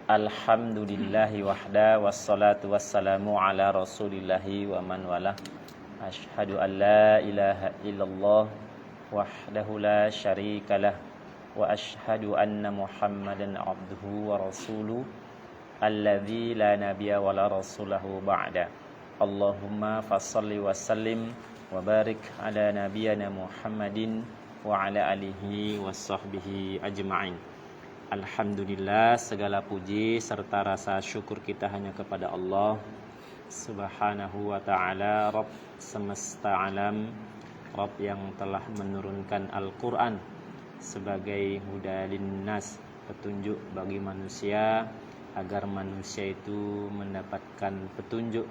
Alhamdulillahi wahda wassalatu wassalamu ala rasulillahi wa man wala. Ashhadu an la ilaha illallah wahdahu la syarikalah wa ashhadu anna Muhammadan abduhu wa rasuluh alladzi la nabiyya wa la rasulahu ba'da. Allahumma fassalli wa sallim wa barik ala nabiyyina Muhammadin wa ala alihi wa sahbihi ajma'in. Alhamdulillah, segala puji serta rasa syukur kita hanya kepada Allah Subhanahu wa ta'ala, Rabb semesta alam, Rabb yang telah menurunkan Al-Quran sebagai huda linnas, petunjuk bagi manusia, agar manusia itu mendapatkan petunjuk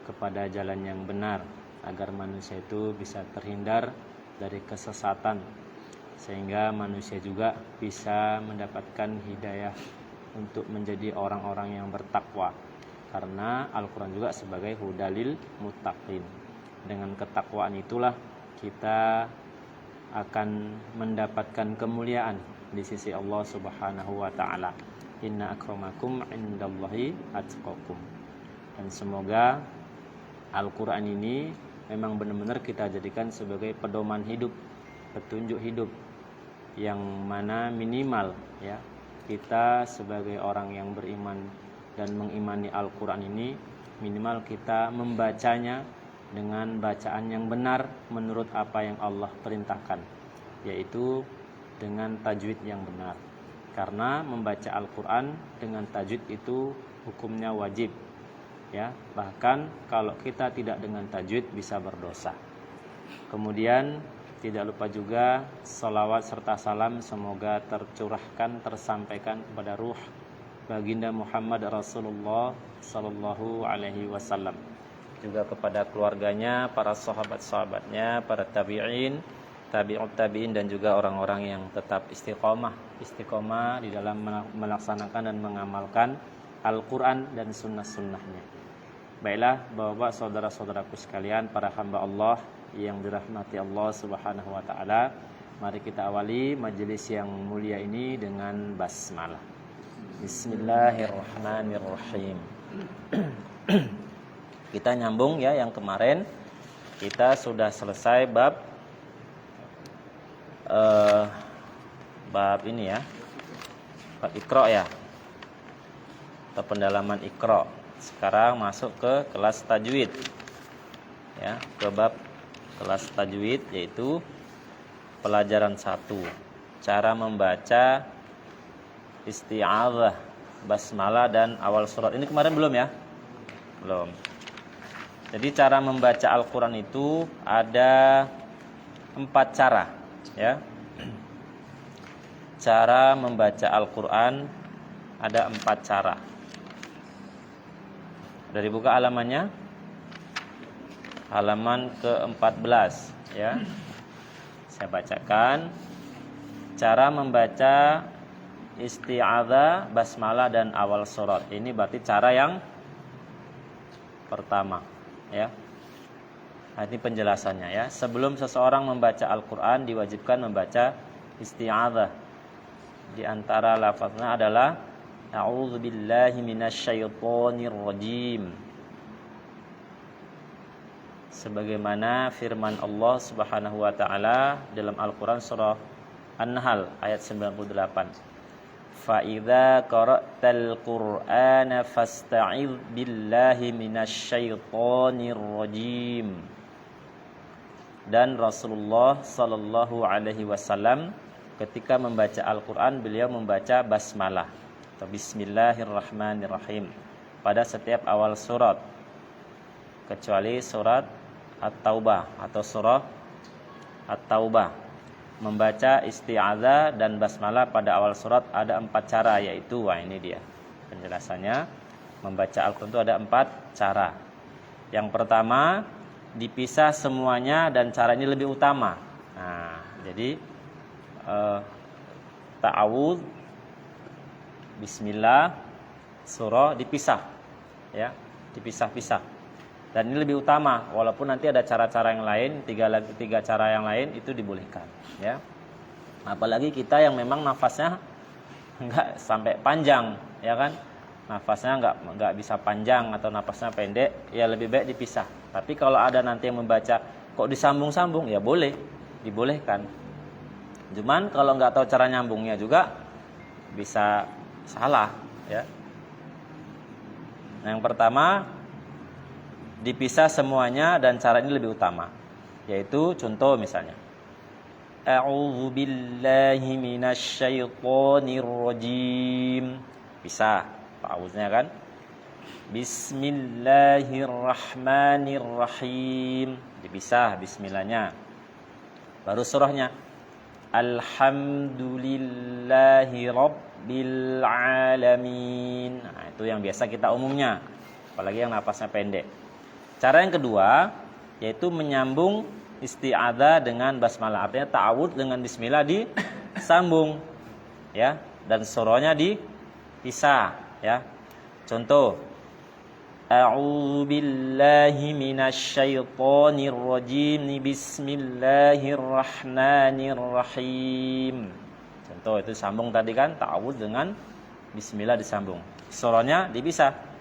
kepada jalan yang benar, agar manusia itu bisa terhindar dari kesesatan, sehingga manusia juga bisa mendapatkan hidayah untuk menjadi orang-orang yang bertakwa. Karena Al-Quran juga sebagai hudalil muttaqin. Dengan ketakwaan itulah kita akan mendapatkan kemuliaan di sisi Allah Subhanahu wa ta'ala. Inna akramakum indallahi atqakum. Dan semoga Al-Quran ini memang benar-benar kita jadikan sebagai pedoman hidup, petunjuk hidup, yang mana minimal ya, kita sebagai orang yang beriman dan mengimani Al-Quran ini, minimal kita membacanya dengan bacaan yang benar menurut apa yang Allah perintahkan, yaitu dengan tajwid yang benar. Karena membaca Al-Quran dengan tajwid itu hukumnya wajib ya, bahkan kalau kita tidak dengan tajwid bisa berdosa. Kemudian tidak lupa juga salawat serta salam semoga tercurahkan, tersampaikan kepada ruh baginda Muhammad Rasulullah sallallahu alaihi wasallam, juga kepada keluarganya, para sahabat-sahabatnya, para tabi'in, tabi'ut tabi'in, dan juga orang-orang yang tetap istiqomah di dalam melaksanakan dan mengamalkan Al-Quran dan sunnah-sunnahnya. Baiklah Bapak-bapak, saudara-saudaraku sekalian, para hamba Allah yang dirahmati Allah Subhanahu wa ta'ala, mari kita awali majelis yang mulia ini dengan basmalah. Bismillahirrahmanirrahim. Kita nyambung ya, yang kemarin kita sudah selesai bab ini ya, bab Iqra ya, atau pendalaman Iqra. Sekarang masuk ke kelas tajwid ya, ke bab kelas tajwid, yaitu pelajaran 1, cara membaca isti'adzah, basmalah dan awal surat. Ini kemarin belum ya? Belum. Jadi cara membaca Al-Quran itu ada 4 cara ya. Cara membaca Al-Quran ada 4 cara. Dari buka halamannya, halaman ke-14 ya. Saya bacakan cara membaca isti'adzah, basmalah dan awal surat. Ini berarti cara yang pertama ya. Nah, ini penjelasannya ya. Sebelum seseorang membaca Al-Quran diwajibkan membaca isti'adzah. Di antara lafaznya adalah a'udzubillahi minasyaitonirrajim, sebagaimana firman Allah Subhanahu wa ta'ala dalam Al-Quran surah An-Nahl ayat 98. Fa idza qara'tal Qur'ana fasta'idz billahi minasyaitonir rajim. Dan Rasulullah sallallahu alaihi wasallam ketika membaca Al-Quran beliau membaca basmalah atau bismillahirrahmanirrahim pada setiap awal surat, kecuali surat At-Taubah atau surah At-Taubah. Membaca isti'adzah dan basmalah pada awal surat ada 4 cara, yaitu, wah ini dia penjelasannya. Membaca Al-Quran itu ada 4 cara. Yang pertama, dipisah semuanya, dan cara ini lebih utama. Nah, jadi ta'awudz, bismillah, surah dipisah ya, dipisah-pisah. Dan ini lebih utama, walaupun nanti ada cara-cara yang lain, tiga cara yang lain itu dibolehkan ya. Apalagi kita yang memang nafasnya enggak sampai panjang ya kan, nafasnya nggak bisa panjang atau nafasnya pendek, ya lebih baik dipisah. Tapi kalau ada nanti yang membaca kok disambung-sambung, ya boleh, dibolehkan. Cuman kalau nggak tahu cara nyambungnya juga bisa salah, ya. Nah, yang pertama dipisah semuanya dan cara ini lebih utama, yaitu contoh misalnya A'udzu billahi minasyaitonir rajim. Bisa ta'awuznya kan? Bismillahirrahmanirrahim. Dipisah bismillahnya. Baru surahnya. Alhamdulillahi rabbil alamin. Nah, itu yang biasa kita umumnya. Apalagi yang napasnya pendek. Cara yang kedua yaitu menyambung isti'adzah dengan basmalah. Artinya ta'awudz dengan bismillah disambung, ya, dan surahnya dipisah, ya. Contoh, A'udzu billahi minasyaitonir rajim. Bismillahirrahmanirrahim. Contoh itu sambung tadi kan, ta'awudz dengan bismillah disambung. Surahnya dipisah.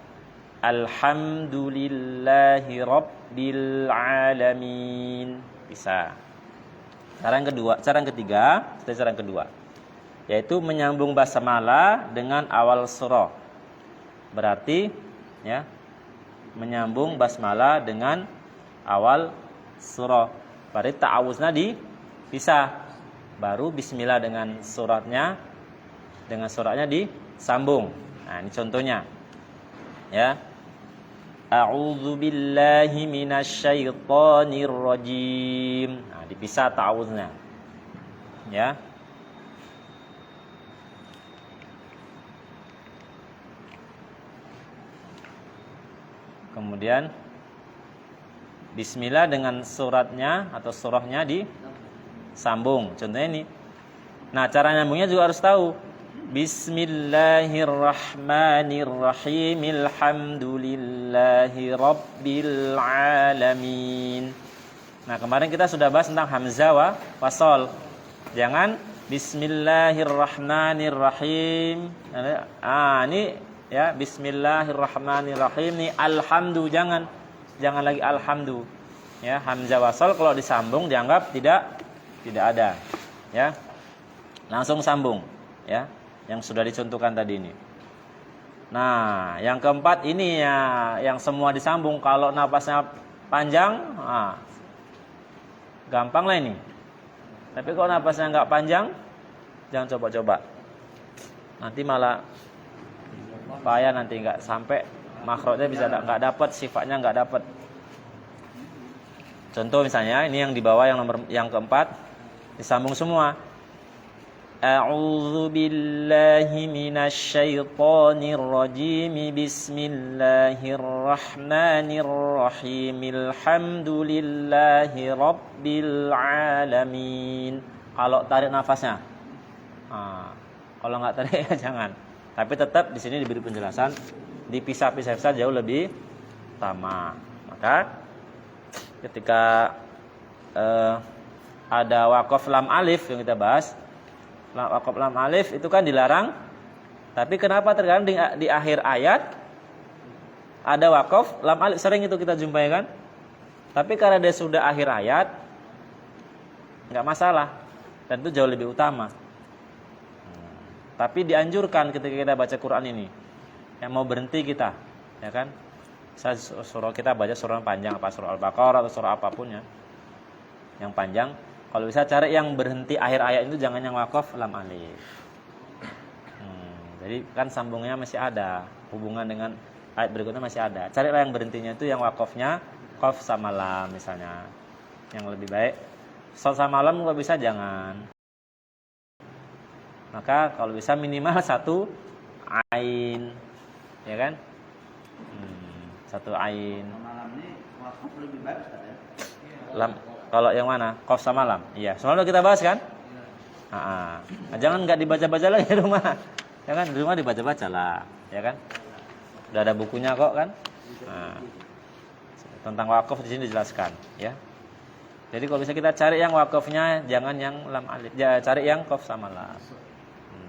Alhamdulillahi rabbil alamin. Bisa. Cara yang ketiga, yaitu menyambung basmalah dengan awal surah. Berarti ya, menyambung basmalah dengan awal surah. Berarti ta'awuznya dipisah. Baru bismillah dengan suratnya disambung. Nah, ini contohnya. Ya. A'udzu billahi minasyaitonir rajim. Nah, dipisah ta'awuznya. Ya. Kemudian bismillah dengan suratnya atau surahnya disambung. Contohnya ini. Nah, cara nyambungnya juga harus tahu. Bismillahirrahmanirrahim. Alhamdulillahi rabbil alamin. Nah, kemarin kita sudah bahas tentang hamzah wasol. Jangan bismillahirrahmanirrahim. Ini ya, bismillahirrahmanirrahim. Nih alhamdu, jangan lagi alhamdu. Ya, hamzah wasol kalau disambung dianggap tidak ada. Ya. Langsung sambung, ya. Yang sudah dicontohkan tadi ini. Nah, yang keempat ini ya, yang semua disambung. Kalau napasnya panjang, gampang lah ini. Tapi kalau napasnya nggak panjang, jangan coba-coba. Nanti malah payah, nanti nggak sampai makhrajnya, bisa nggak dapat, sifatnya nggak dapat. Contoh misalnya ini yang di bawah yang keempat disambung semua. A'udzu billahi minasyaitonir rajim. Bismillahirrahmanirrahim. Alhamdulillahi rabbil alamin. Kalau tarik nafasnya. Kalau nggak tarik ya jangan. Tapi tetap di sini diberi penjelasan, dipisah-pisah jauh lebih utama. Maka ketika ada waqaf lam alif yang kita bahas, waqaf lam alif itu kan dilarang. Tapi kenapa terkadang di akhir ayat ada waqaf lam alif, sering itu kita jumpai kan? Tapi karena dia sudah akhir ayat, nggak masalah, dan itu jauh lebih utama. Tapi dianjurkan ketika kita baca Quran ini, yang mau berhenti kita, ya kan? Surah kita baca surah yang panjang, apa surah Al-Baqarah atau surah apapun ya, yang panjang. Kalau bisa cari yang berhenti akhir ayat itu, jangan yang waqaf lam alif. Jadi kan sambungnya masih ada, hubungan dengan ayat berikutnya masih ada. Carilah yang berhentinya itu yang waqafnya qaf sama lam misalnya, yang lebih baik. Shad sama lam kalau bisa jangan. Maka kalau bisa minimal satu ain, ya kan? Satu ain. Malam ini waqaf lebih baik ya? Lam, kalau yang mana? Qaf sama lam. Iya, soalnya kita bahas kan? Jangan nggak dibaca-baca lagi di rumah. Ya kan? Di rumah dibaca-baca lah, ya kan? Udah ada bukunya kok kan? Tentang waqaf di sini dijelaskan, ya. Jadi kalau bisa kita cari yang waqafnya jangan yang lam alif. Ya, cari yang qaf sama lam.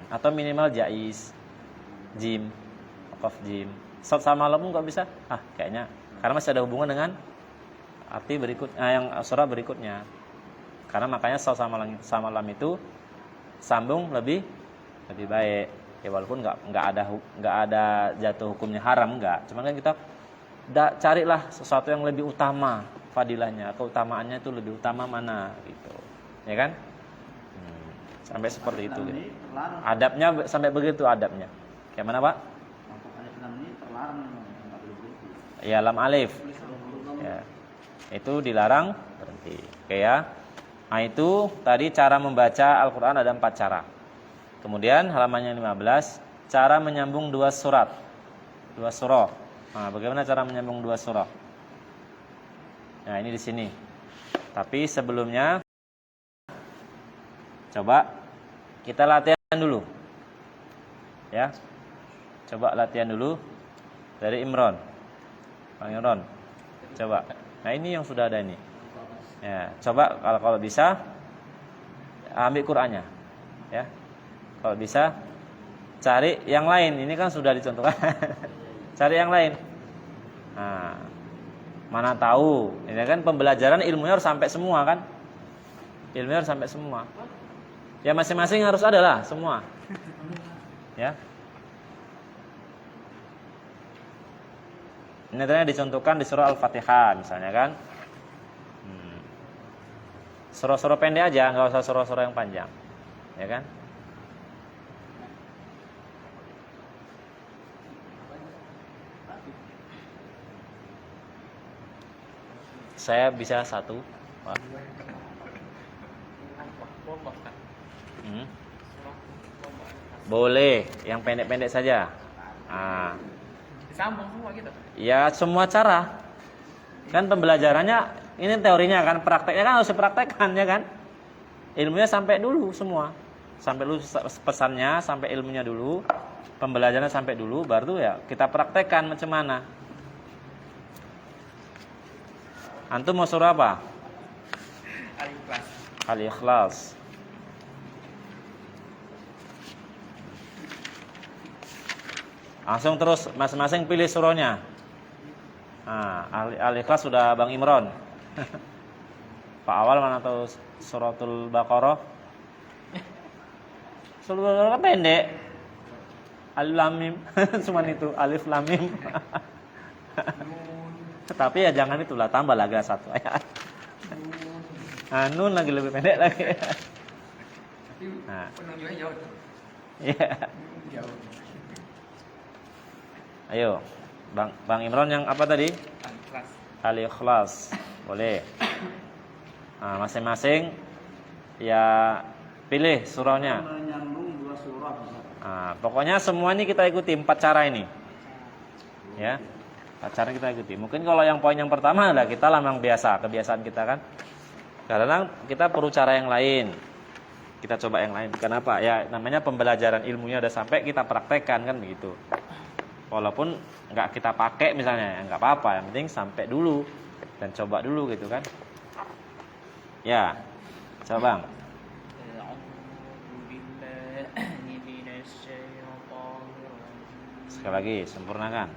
Atau minimal jaiz. jim, qaf jim. Shad sama lam enggak bisa? Kayaknya karena masih ada hubungan dengan arti yang surat berikutnya. Karena makanya shad sama lam itu sambung lebih baik. Ya walaupun enggak ada jatuh hukumnya haram enggak. Cuman kan kita carilah sesuatu yang lebih utama fadilahnya, keutamaannya itu lebih utama mana gitu. Ya kan? Sampai seperti itu gitu. Adabnya sampai begitu adabnya. Kayak mana, Pak? Untuk alif lam ini terlarang enggak boleh berhenti. Ya, lam alif. Ya. Itu dilarang berhenti. Oke ya. Nah, itu tadi cara membaca Al-Qur'an ada 4 cara. Kemudian halamannya 15, cara menyambung 2 surat. 2 surah. Nah, bagaimana cara menyambung 2 surah? Nah, ini di sini. Tapi sebelumnya coba kita latihan dulu. Ya. Coba latihan dulu dari Imron. Bang Imron. Coba. Nah, ini yang sudah ada ini. Ya, coba kalau bisa ambil Qur'annya. Ya. Kalau bisa cari yang lain. Ini kan sudah dicontohkan. Cari yang lain. Nah, mana tahu. Ini kan pembelajaran ilmunya harus sampai semua kan? Ilmunya harus sampai semua. Ya masing-masing harus ada lah semua. Ya. Ini tadi dicontohkan di surah Al-Fatihah misalnya kan. Surah-surah pendek aja, nggak usah surah-surah yang panjang. Ya kan? Saya bisa 1, Pak. Boleh, yang pendek-pendek saja. Disambung semua gitu. Ya semua cara. Kan pembelajarannya ini teorinya kan, prakteknya kan harus dipraktekkan ya kan. Ilmunya sampai dulu semua. Sampai dulu pesannya, sampai ilmunya dulu. Pembelajarannya sampai dulu, baru ya kita praktekkan macam mana. Antum mau surah apa? Al-Ikhlas. Al-Ikhlas. Langsung terus masing-masing pilih surahnya. Nah, Al-Ikhlas sudah Bang Imron. Pak Awal mana tahu suratul Baqarah? Suratul Baqarah kan pendek. Alif Lam Mim. Cuman itu Alif Lam Mim. Tapi ya jangan itulah, tambah lagi 1 ayat. Nun lagi lebih pendek lagi. Nah, penunjuknya jauh. Iya. Jauh. Ayo, Bang Imron yang apa tadi? Al-Ikhlas. Al-Ikhlas. Boleh. Nah, masing-masing ya pilih surahnya. Menyambung 2 surah. Nah, pokoknya semua ini kita ikuti 4 cara ini. Ya. 4 cara kita ikuti. Mungkin kalau yang poin yang pertama adalah kita lah memang kebiasaan kita kan. Kadang kita perlu cara yang lain. Kita coba yang lain. Kenapa? Ya namanya pembelajaran ilmunya udah sampai kita praktekkan kan begitu. Walaupun nggak kita pakai misalnya, ya nggak apa-apa. Yang penting sampai dulu dan coba dulu gitu kan. Ya, coba Bang. Sekali lagi, sempurnakan.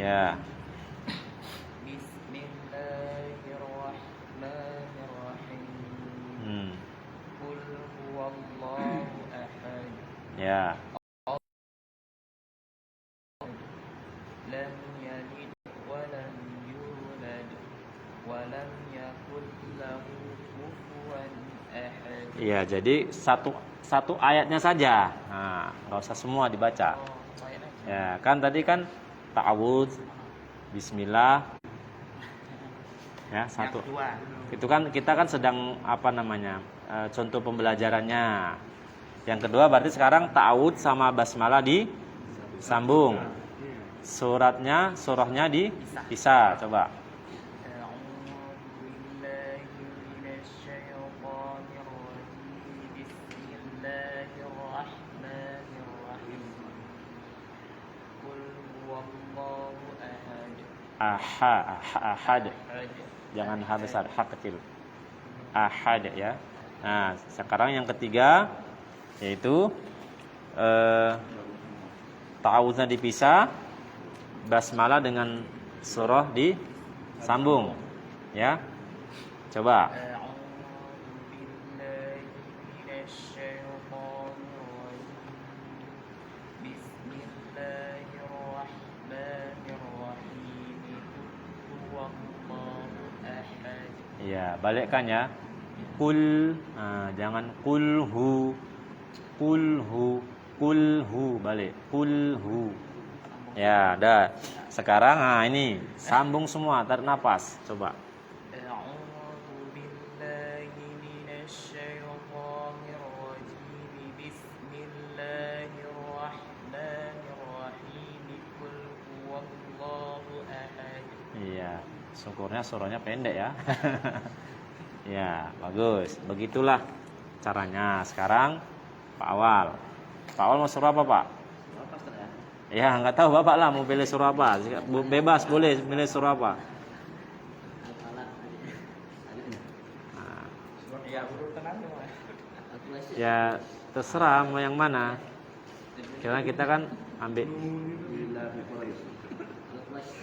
Ya. Ya. Lam yalid wa lam yulad wa lam yakul lahu kufuwan ahad. Ya, jadi satu ayatnya saja. Nah, nggak usah semua dibaca. Ya, kan tadi kan ta'awudz, bismillah. Ya, 1. Itu kan kita kan sedang contoh pembelajarannya. Yang kedua berarti sekarang ta'awudz sama basmalah disambung. Surahnya dipisah. Coba. Ahad. Jangan ha besar, ha kecil. Ahad ya. Nah, sekarang yang ketiga yaitu ta'awudznya dipisah, basmalah dengan surah disambung. Ya. Coba. Ya, balikkan ya. Kul, jangan kulhu, balik. Kulhu. Ya, dah. Sekarang ini sambung semua, tarik nafas. Coba. Iya, syukurnya surahnya pendek ya. Ya, bagus. Begitulah caranya. Sekarang Pak Awal. Pak Awal mau surah apa, Pak? Apa Ustaz ya? Ya, nggak tahu Bapak lah mau pilih surah apa. Bebas, boleh pilih surah apa. Nah, Ya, urutan aja, Mas. ya, terserah mau yang mana. Karena kita kan ambil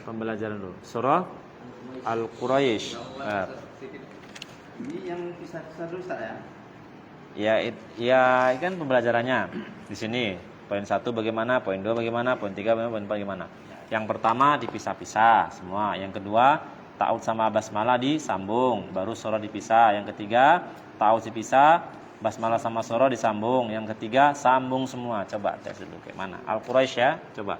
pembelajaran dulu. Surah Al-Quraisy. Ini yang kisah-kisah dulu Ustaz ya? Ya, kan pembelajarannya di sini. Poin 1 bagaimana, poin 2 bagaimana, poin 3 bagaimana, poin 4 bagaimana. Yang pertama dipisah-pisah semua. Yang kedua ta'awudz sama basmalah disambung, baru surah dipisah. Yang ketiga ta'awudz dipisah, basmalah sama surah disambung. Yang ketiga sambung semua. Coba tes dulu kayak mana. Al-Quraisy ya, coba.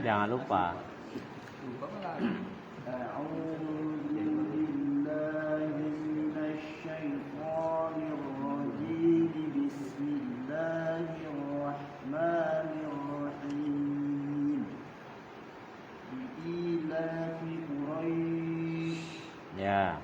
Jangan lupa. Ya.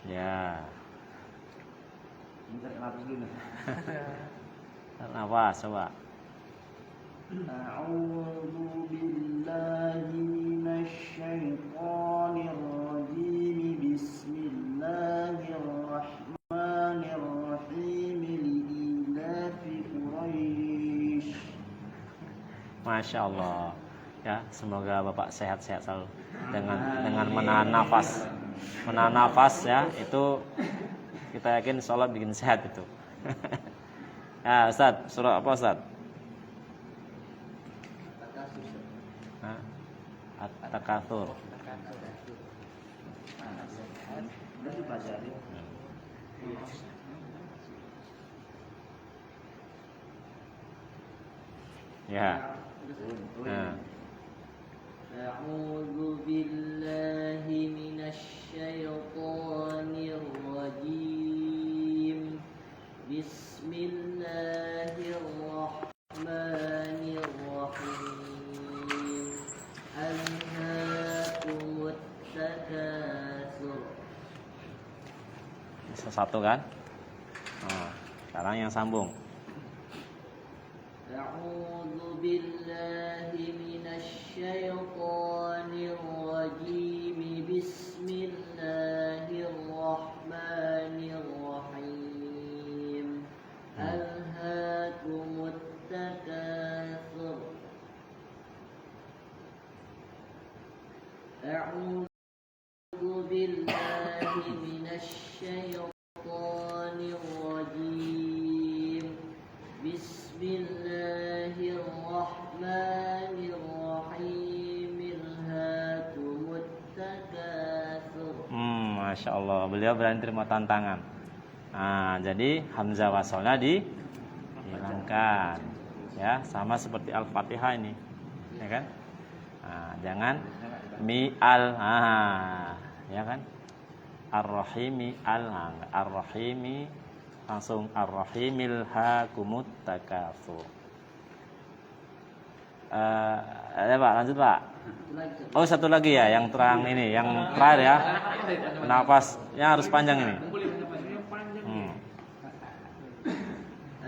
Ya. Nafas coba. A'udzu billahi minasy syaithanir rajim. Bismillahirrahmanirrahim. Li'ilafi Quraisy. Masya Allah. Ya, semoga Bapak sehat-sehat selalu dengan menahan nafas. Menahan nafas ya, itu kita yakin insya Allah bikin sehat itu. Ya, Ustaz, surah apa Ustaz? At-Takatsur. Udah dipelajari. Ya. Nah. A'udzu billahi minasy syaithanir rajim. Bismillahirrahmanirrahim. Alhaakumut takatsur. Bisa satu kan? Nah, sekarang yang sambung. A'udzu billahi minasy syaithanir rajim. Bismillahirrahmanirrahim. Alhaakumut takatsur. A'udzu billahi minasy syaithanir rajim. Masya Allah, beliau berani terima tantangan. Nah, jadi hamzah wasalnya dihilangkan, ya, sama seperti Al-Fatihah ini, ya kan? Nah, jangan mi al, ya kan? Ar-Rahimi Ar-Rahimi langsung Ar-Rahimil hakumut takatsur. Ada Pak, lanjut Pak. Oh, satu lagi ya, yang terang ini, yang terakhir ya. Nafasnya harus panjang ini.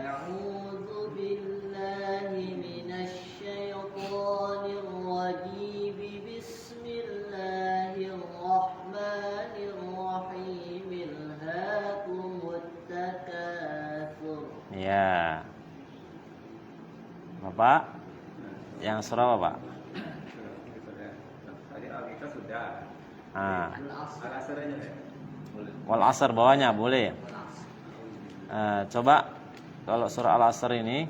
A'udzu billahi minasy syaithanir rajim. Bismillahirrahmanirrahim. Alhaakumut takatsur. Ya. Bapak, yang surah apa, Pak? Tadi kita sudah. Al-Asrnya ya. Wal Asr bawahnya boleh. Coba kalau surah Al Asr ini,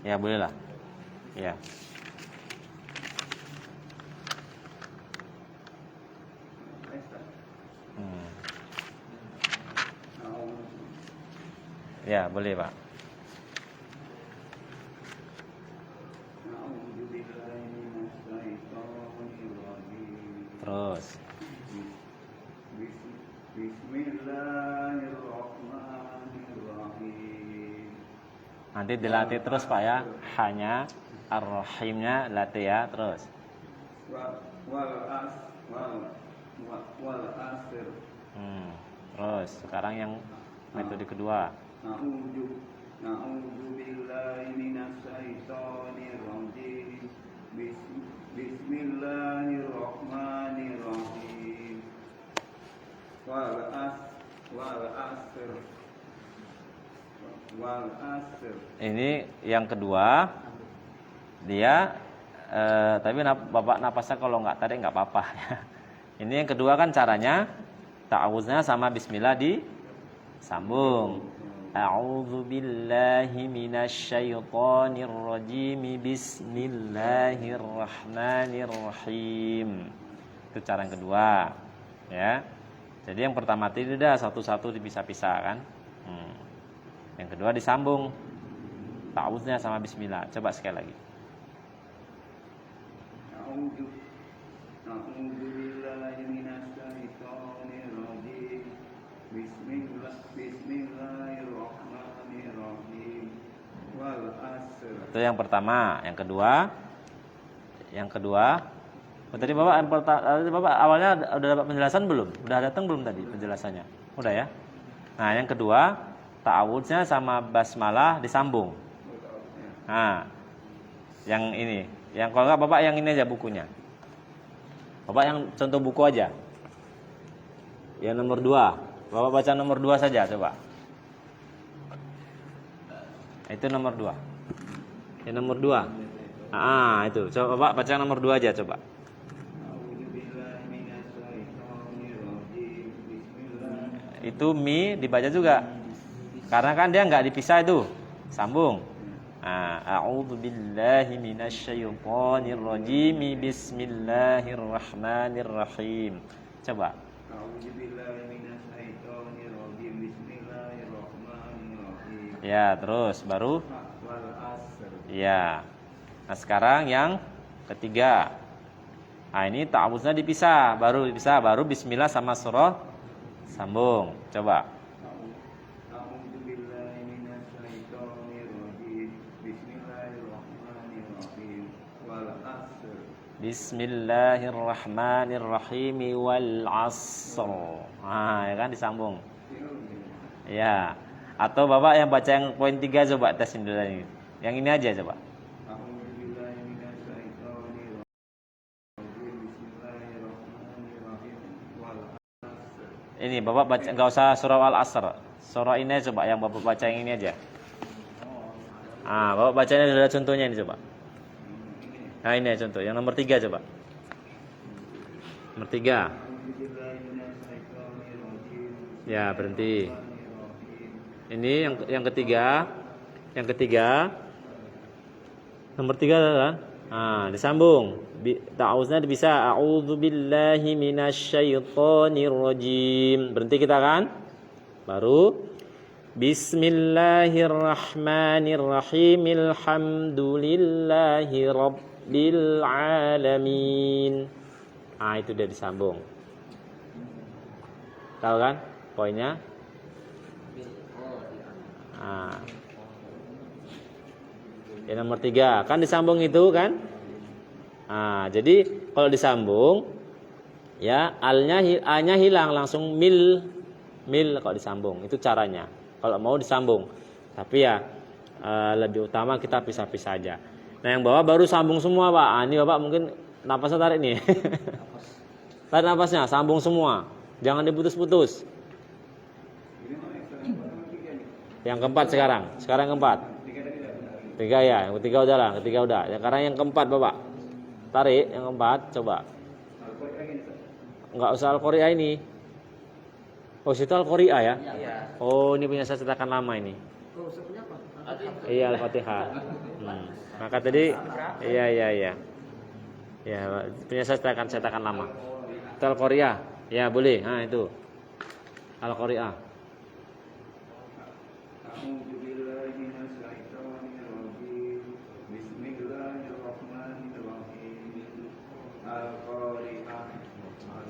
ya boleh lah. Ya. Ya boleh Pak. Terus. Bismillahirrahmanirrahim. Nanti dilatih terus Pak ya. Hanya Ar-Rahimnya latih ya terus. Wal asr. Terus sekarang yang metode kedua. Na'udzu billahi minasy syaithanir rajim. Bismillahirrahmanirrahim. Wal asr. Ini yang kedua. Dia tapi Bapak napasnya kalau nggak tadi nggak apa-apa ya. Ini yang kedua kan caranya ta'awuznya sama bismillah disambung. A'udzu billahi minasyaitonir rajim. Bismillahirrahmanirrahim. Itu cara yang kedua, ya. Jadi yang pertama tidak satu-satu dipisah-pisah kan. Yang kedua disambung. Ta'awuznya sama bismillah. Coba sekali lagi. Na'udzu billahi minasy syaithanir rajim. Bismillahirrahmanirrahim. Wal asr. Itu yang pertama. Yang kedua. Tadi Bapak awalnya udah dapat penjelasan belum? Udah datang belum tadi penjelasannya? Udah ya. Nah, yang kedua, ta'awudznya sama basmalah disambung. Nah, yang ini. Yang kalau enggak Bapak yang ini aja bukunya. Bapak yang contoh buku aja. Yang nomor 2. Bapak baca nomor 2 saja coba. Itu nomor 2. Yang nomor 2. Itu. Coba Bapak baca nomor 2 aja coba. Itu mi dibaca juga. Karena kan dia enggak dipisah itu. Sambung. A'udzu billahi minasyaitonir rajim. Bismillahirrahmanirrahim. Coba. A'udzu billahi minasyaitonir rajim. Bismillahirrahmanirrahim. Ya, terus baru Wal asr. ya. Nah, sekarang yang ketiga. Nah, ini ta'awudznya dipisah, baru bismillah sama surah sambung. Coba. A'udzu billahi minasyaitonir rajim. Bismillahirrahmanirrahim. Wal asr. Bismillahirrahmanirrahim wal 'asr. Ya kan disambung. Ya. Atau Bapak yang baca yang poin 3 coba tesin dulu ini. Yang ini aja coba. A'udzu billahi minasyaitonir rajim. Bismillahirrahmanirrahim. Wal asr. Ini Bapak baca enggak usah surah Al-Asr. Surah ini coba yang Bapak baca yang ini aja. Bapak bacanya ada contohnya ini coba. Nah, ini contoh. Yang nomor 3 coba. Nomor 3. Ya, berhenti. Ini yang ketiga. Yang ketiga. Nomor 3 kan? Disambung. Ta'awuznya bisa a'udzubillahi minasyaitonirrajim. Berhenti kita kan? Baru Bismillahirrahmanirrahim. Alhamdulillahi rabbil alamin. Itu udah disambung. Tahu kan poinnya? Yang nomor 3 kan disambung itu kan? Jadi kalau disambung ya a-nya hilang langsung mil kalau disambung. Itu caranya. Kalau mau disambung. Tapi ya lebih utama kita pisah-pisah aja. Nah, yang bawah baru sambung semua, Pak. Ini Bapak mungkin napasnya tarik nih. Tarik napasnya, sambung semua. Jangan diputus-putus. Yang keempat sekarang yang keempat. 3 ya, yang ketiga udah lah, ketiga udah. Ya, karena yang keempat Bapak. Tarik yang keempat, coba. Enggak usah Al-Qari'ah ini. Oh, situ Al-Qari'ah ya? Iya. Oh, ini punya saya cetakan lama ini. Oh, sebenarnya apa? Iya, Al-Fatihah. Maka tadi iya. Ya, punya saya cetakan lama. Itu Al-Qari'ah. Ya, boleh. Itu. Al-Qari'ah.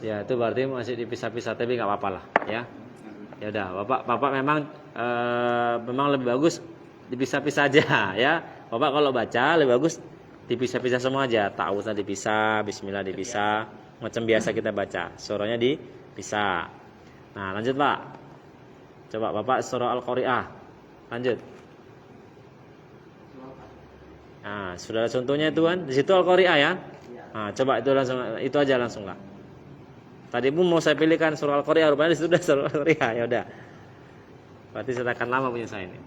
Ya, itu berarti masih dipisah-pisah, tapi nggak apa-apa lah, ya. Ya udah, Bapak memang lebih bagus dipisah-pisah aja, ya. Bapak kalau baca lebih bagus dipisah-pisah semua aja. Ta'awudznya dipisah, bismillah dipisah, macam biasa kita baca. Surahnya dipisah. Nah, lanjut, Pak. Coba Bapak surah Al-Qari'ah. Lanjut. Sudah ada contohnya itu kan? Di situ Al-Qari'ah ya. Coba itu aja langsung lah. Tadi pun mau saya pilihkan surah Al-Qari'ah, rupanya di situ sudah surah Al-Qari'ah. Ya udah. Berarti cetakan lama punya saya ini.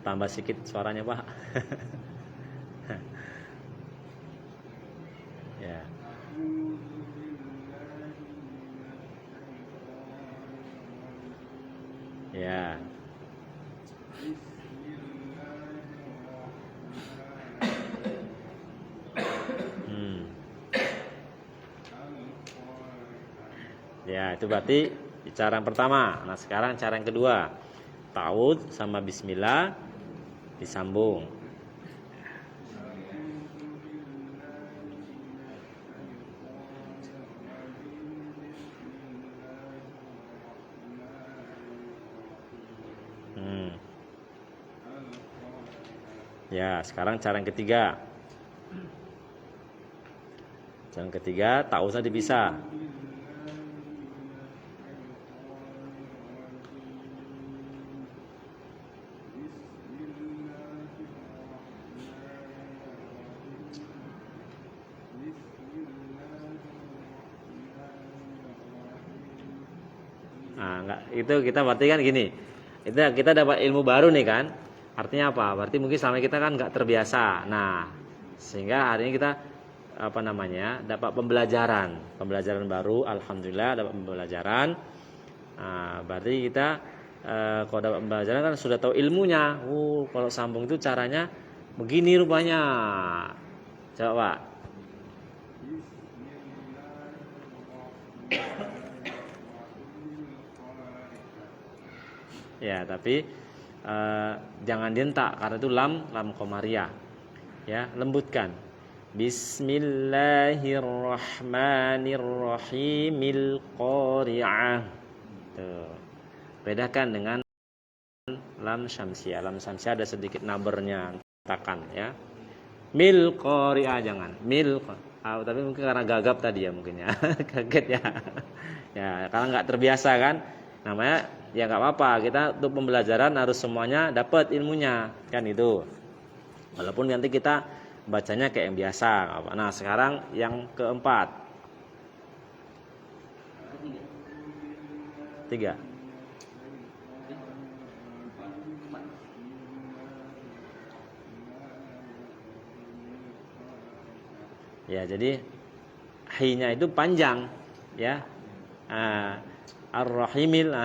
Tambah sedikit suaranya, Pak. Ya. Ya. Ya, itu berarti cara yang pertama. Nah, sekarang cara yang kedua. Ta'awudz sama bismillah disambung. Ya, sekarang cara yang ketiga. Cara yang ketiga, ta'awudznya dipisah. Itu kita berarti kan gini. Itu kita dapat ilmu baru nih kan. Artinya apa? Berarti mungkin selama kita kan nggak terbiasa. Nah, sehingga hari ini kita dapat pembelajaran baru. Alhamdulillah dapat pembelajaran. Berarti kita kalau dapat pembelajaran kan sudah tahu ilmunya. Kalau sambung itu caranya begini rupanya. Coba, Pak. Ya, tapi jangan dientak karena itu lam qamariyah. Ya, lembutkan. Bismillahirrahmanirrahimil qari'ah. Tuh. Bedakan dengan lam syamsiyah. Lam syamsiyah ada sedikit nabernya, takan ya. Mil qari'ah jangan. Tapi mungkin karena gagap tadi ya mungkin ya. Kaget ya. Ya, karena enggak terbiasa kan. Namanya ya nggak apa-apa, kita untuk pembelajaran harus semuanya dapat ilmunya kan itu, walaupun nanti kita bacanya kayak yang biasa. Nah, sekarang yang keempat. 3. Ya, jadi hi-nya itu panjang, ya. Ar-Rahimil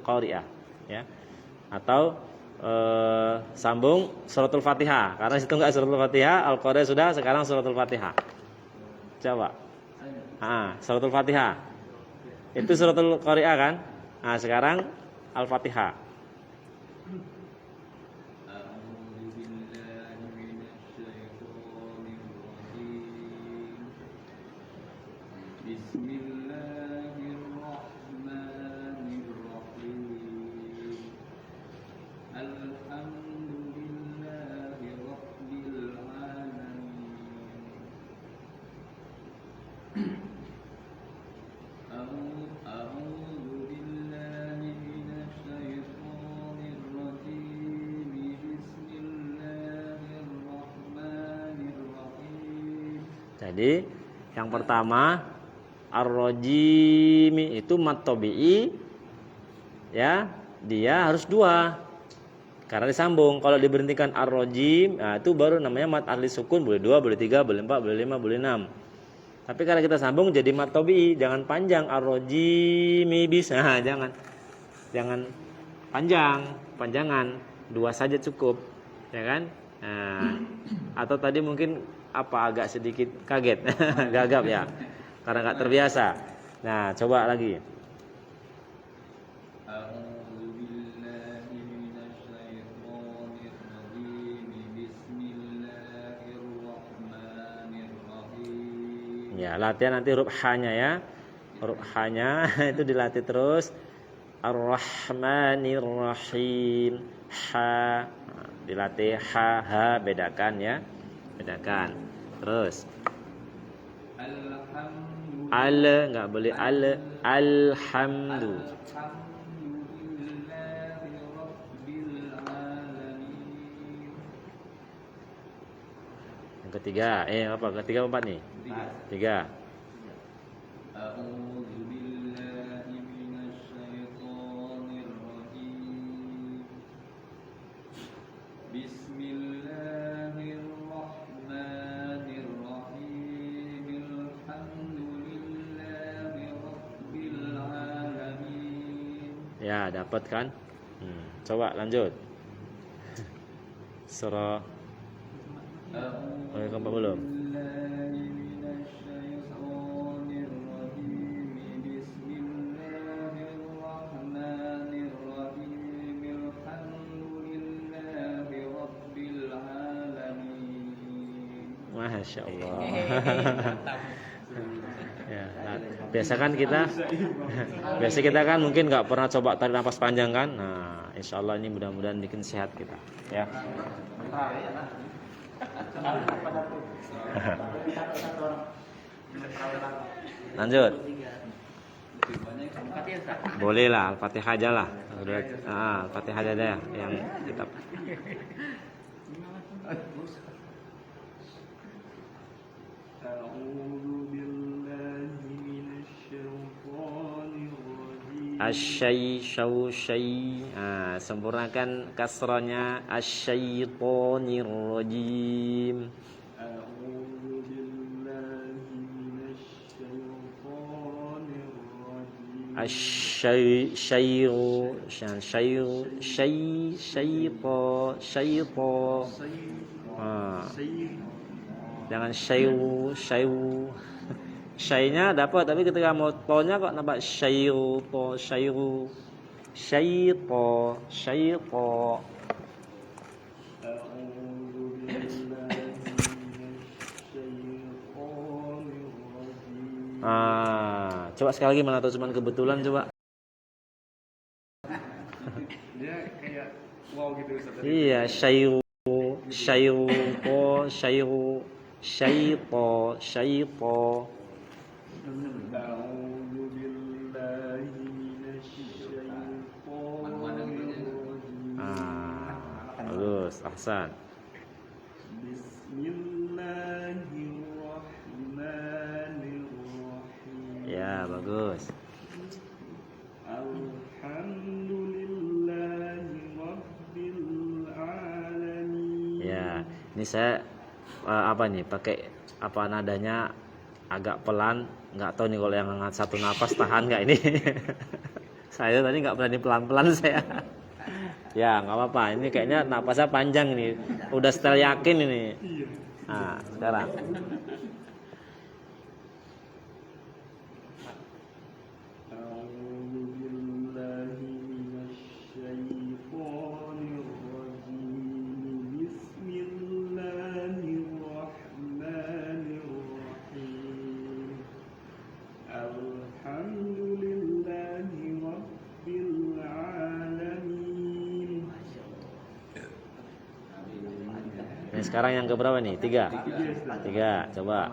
Qari'ah, ya. Atau sambung suratul Fatihah. Karena situ enggak suratul Fatihah, Al-Qari'ah sudah, sekarang suratul Fatihah. Coba. Suratul Fatihah. Itu suratul Qari'ah kan? Nah, sekarang Al-Fatihah. Jadi yang pertama ar-rajim itu mad tabi'i, ya, dia harus 2 karena disambung. Kalau diberhentikan ar-rajim, nah itu baru namanya mad asli sukun, boleh 2, boleh 3, boleh 4, boleh 5, boleh 6. Tapi karena kita sambung jadi mad tabi'i, jangan panjang ar-rajim bisa, jangan panjangan, 2 saja cukup, ya kan? Nah, atau tadi mungkin agak sedikit kaget, gagap ya, karena nggak terbiasa. Nah, coba lagi. Ya, latihan nanti huruf H-nya ya. Huruf H-nya itu dilatih terus. Ar-Rahmanir Rahim. Ha. Dilatih ha, bedakan ya. Bedakan. Terus. Enggak boleh alhamdu. Yang ketiga, ketiga 4 nih? 3. Ya, dapat kan? Coba lanjut. Surah keempat belum? Masya Allah. Ya, biasa kita kan mungkin nggak pernah coba tarik nafas panjang kan. Nah, insya Allah ini mudah-mudahan bikin sehat kita. Ya. Lanjut. Boleh lah, Al-Fatihah aja lah. Al-Fatihah aja deh yang kitab. Asy-syai. Sempurnakan kasranya asy-syaitonir rajim. Jangan syai'u. Syai'nya dapat, tapi ketika mau to-nya kok nampak syai'u. Syai'to. Coba sekali lagi, mana tahu cuman kebetulan, coba. Dia kayak wow gitu Ustaz. Iya, syai'u, syai'to. A'udzu billahi minasy Bagus, ahsan. Bismillahirrahmanirrahim. Ya, bagus. Alhamdulillahi rabbil Ini saya apa nih pakai apa nadanya agak pelan, nggak tahu nih kalau yang satu napas tahan nggak ini. Saya tadi nggak berani pelan-pelan saya. Ya nggak apa-apa, ini kayaknya napasnya panjang ini, udah setel yakin ini. Nah sekarang ini sekarang yang keberapa nih? Tiga, coba.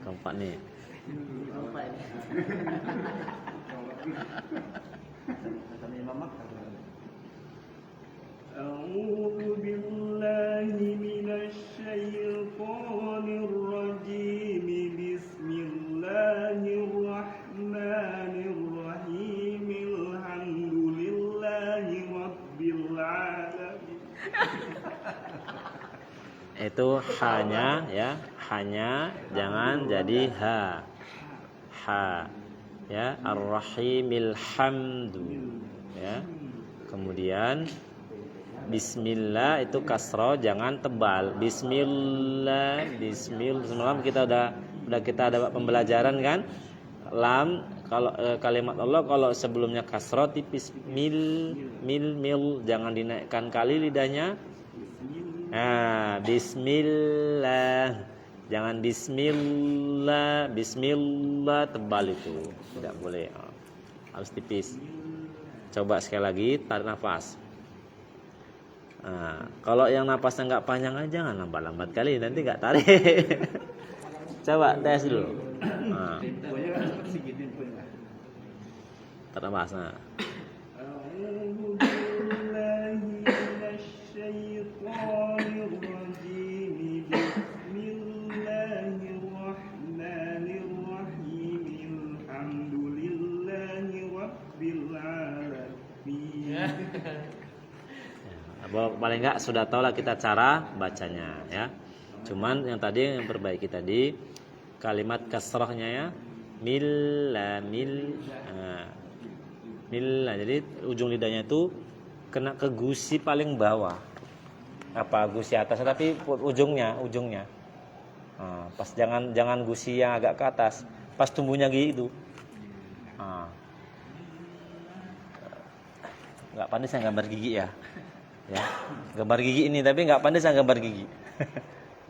Keempat nih. A'udzu billahi minasyaitonir rajim. Bismillahirrahmanirrahim. Alhamdulillahi rabbil alamin. Itu hanya ya, hanya jangan jadi ha. Ya, ar-rahimil hamdu ya. Kemudian bismillah itu kasroh, jangan tebal. Bismillah. Semalam kita udah kita ada pembelajaran kan? Lam kalau kalimat Allah kalau sebelumnya kasroh tipis, mil, jangan dinaikkan kali lidahnya. Nah, bismillah. Jangan bismillah tebal itu. Tidak boleh. Harus tipis. Coba sekali lagi, tarik nafas. Nah, kalau yang napasnya nggak panjang aja, jangan lambat-lambat kali, nanti nggak tarik. Coba tes dulu. Nah. Tarik nafas. Nah. Paling enggak sudah tahu lah kita cara bacanya ya. Cuman yang tadi yang perbaiki tadi kalimat kasrahnya ya, milla. Jadi ujung lidahnya itu kena ke gusi paling bawah. Apa gusi atas tapi ujungnya. Nah, pas jangan gusi yang agak ke atas, pas tumbuhnya gigi itu. Nah. Enggak pandai saya gambar gigi ya. Ya, gambar gigi ini tapi nggak pandai saya gambar gigi.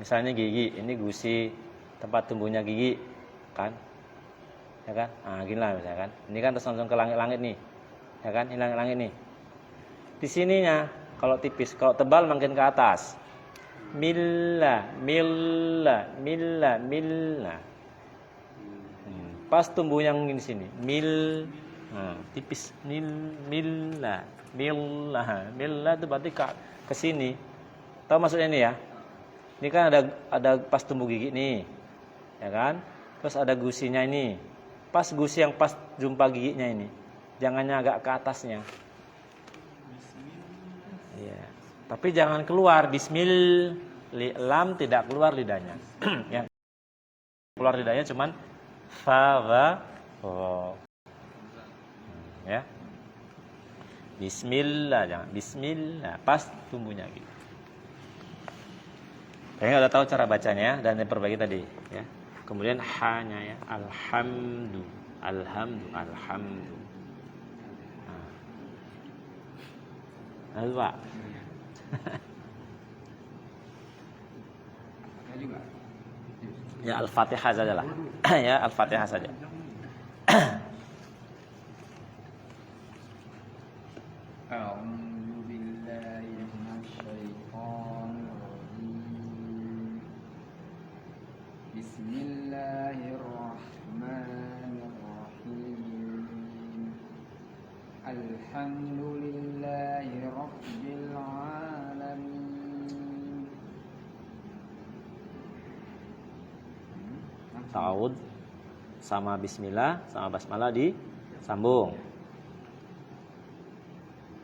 Misalnya gigi, ini gusi tempat tumbuhnya gigi, kan? Ya kan? Ah, gini lah misalkan. Ini kan terus langsung ke langit-langit nih, ya kan? Ini langit-langit nih. Di sininya kalau tipis, kalau tebal makin ke atas. Milla. Pas tumbuh yang di sini, mil, tipis, milla itu berarti ke sini. Tahu maksudnya ini ya? Ini kan ada pas tumbuh gigi nih, ya kan? Terus ada gusinya ini. Pas gusi yang pas jumpa giginya ini, jangannya agak ke atasnya. Iya. Tapi jangan keluar bismil, lam tidak keluar lidahnya. Yang keluar lidahnya cuman fa, wa, ro. Ya. Bismillah, jangan bismillah, pas tumbuhnya gitu. Kayaknya udah tahu cara bacanya dan diperbaiki tadi ya. Kemudian hanya ya, alhamdu. Nah, Pak. Ya Al-Fatihah saja lah. Ya Al-Fatihah saja. A'udzu billahi minasyaitonir rajim. Bismillahirrahmanirrahim. ta'awud sama bismillah sama basmalah disambung.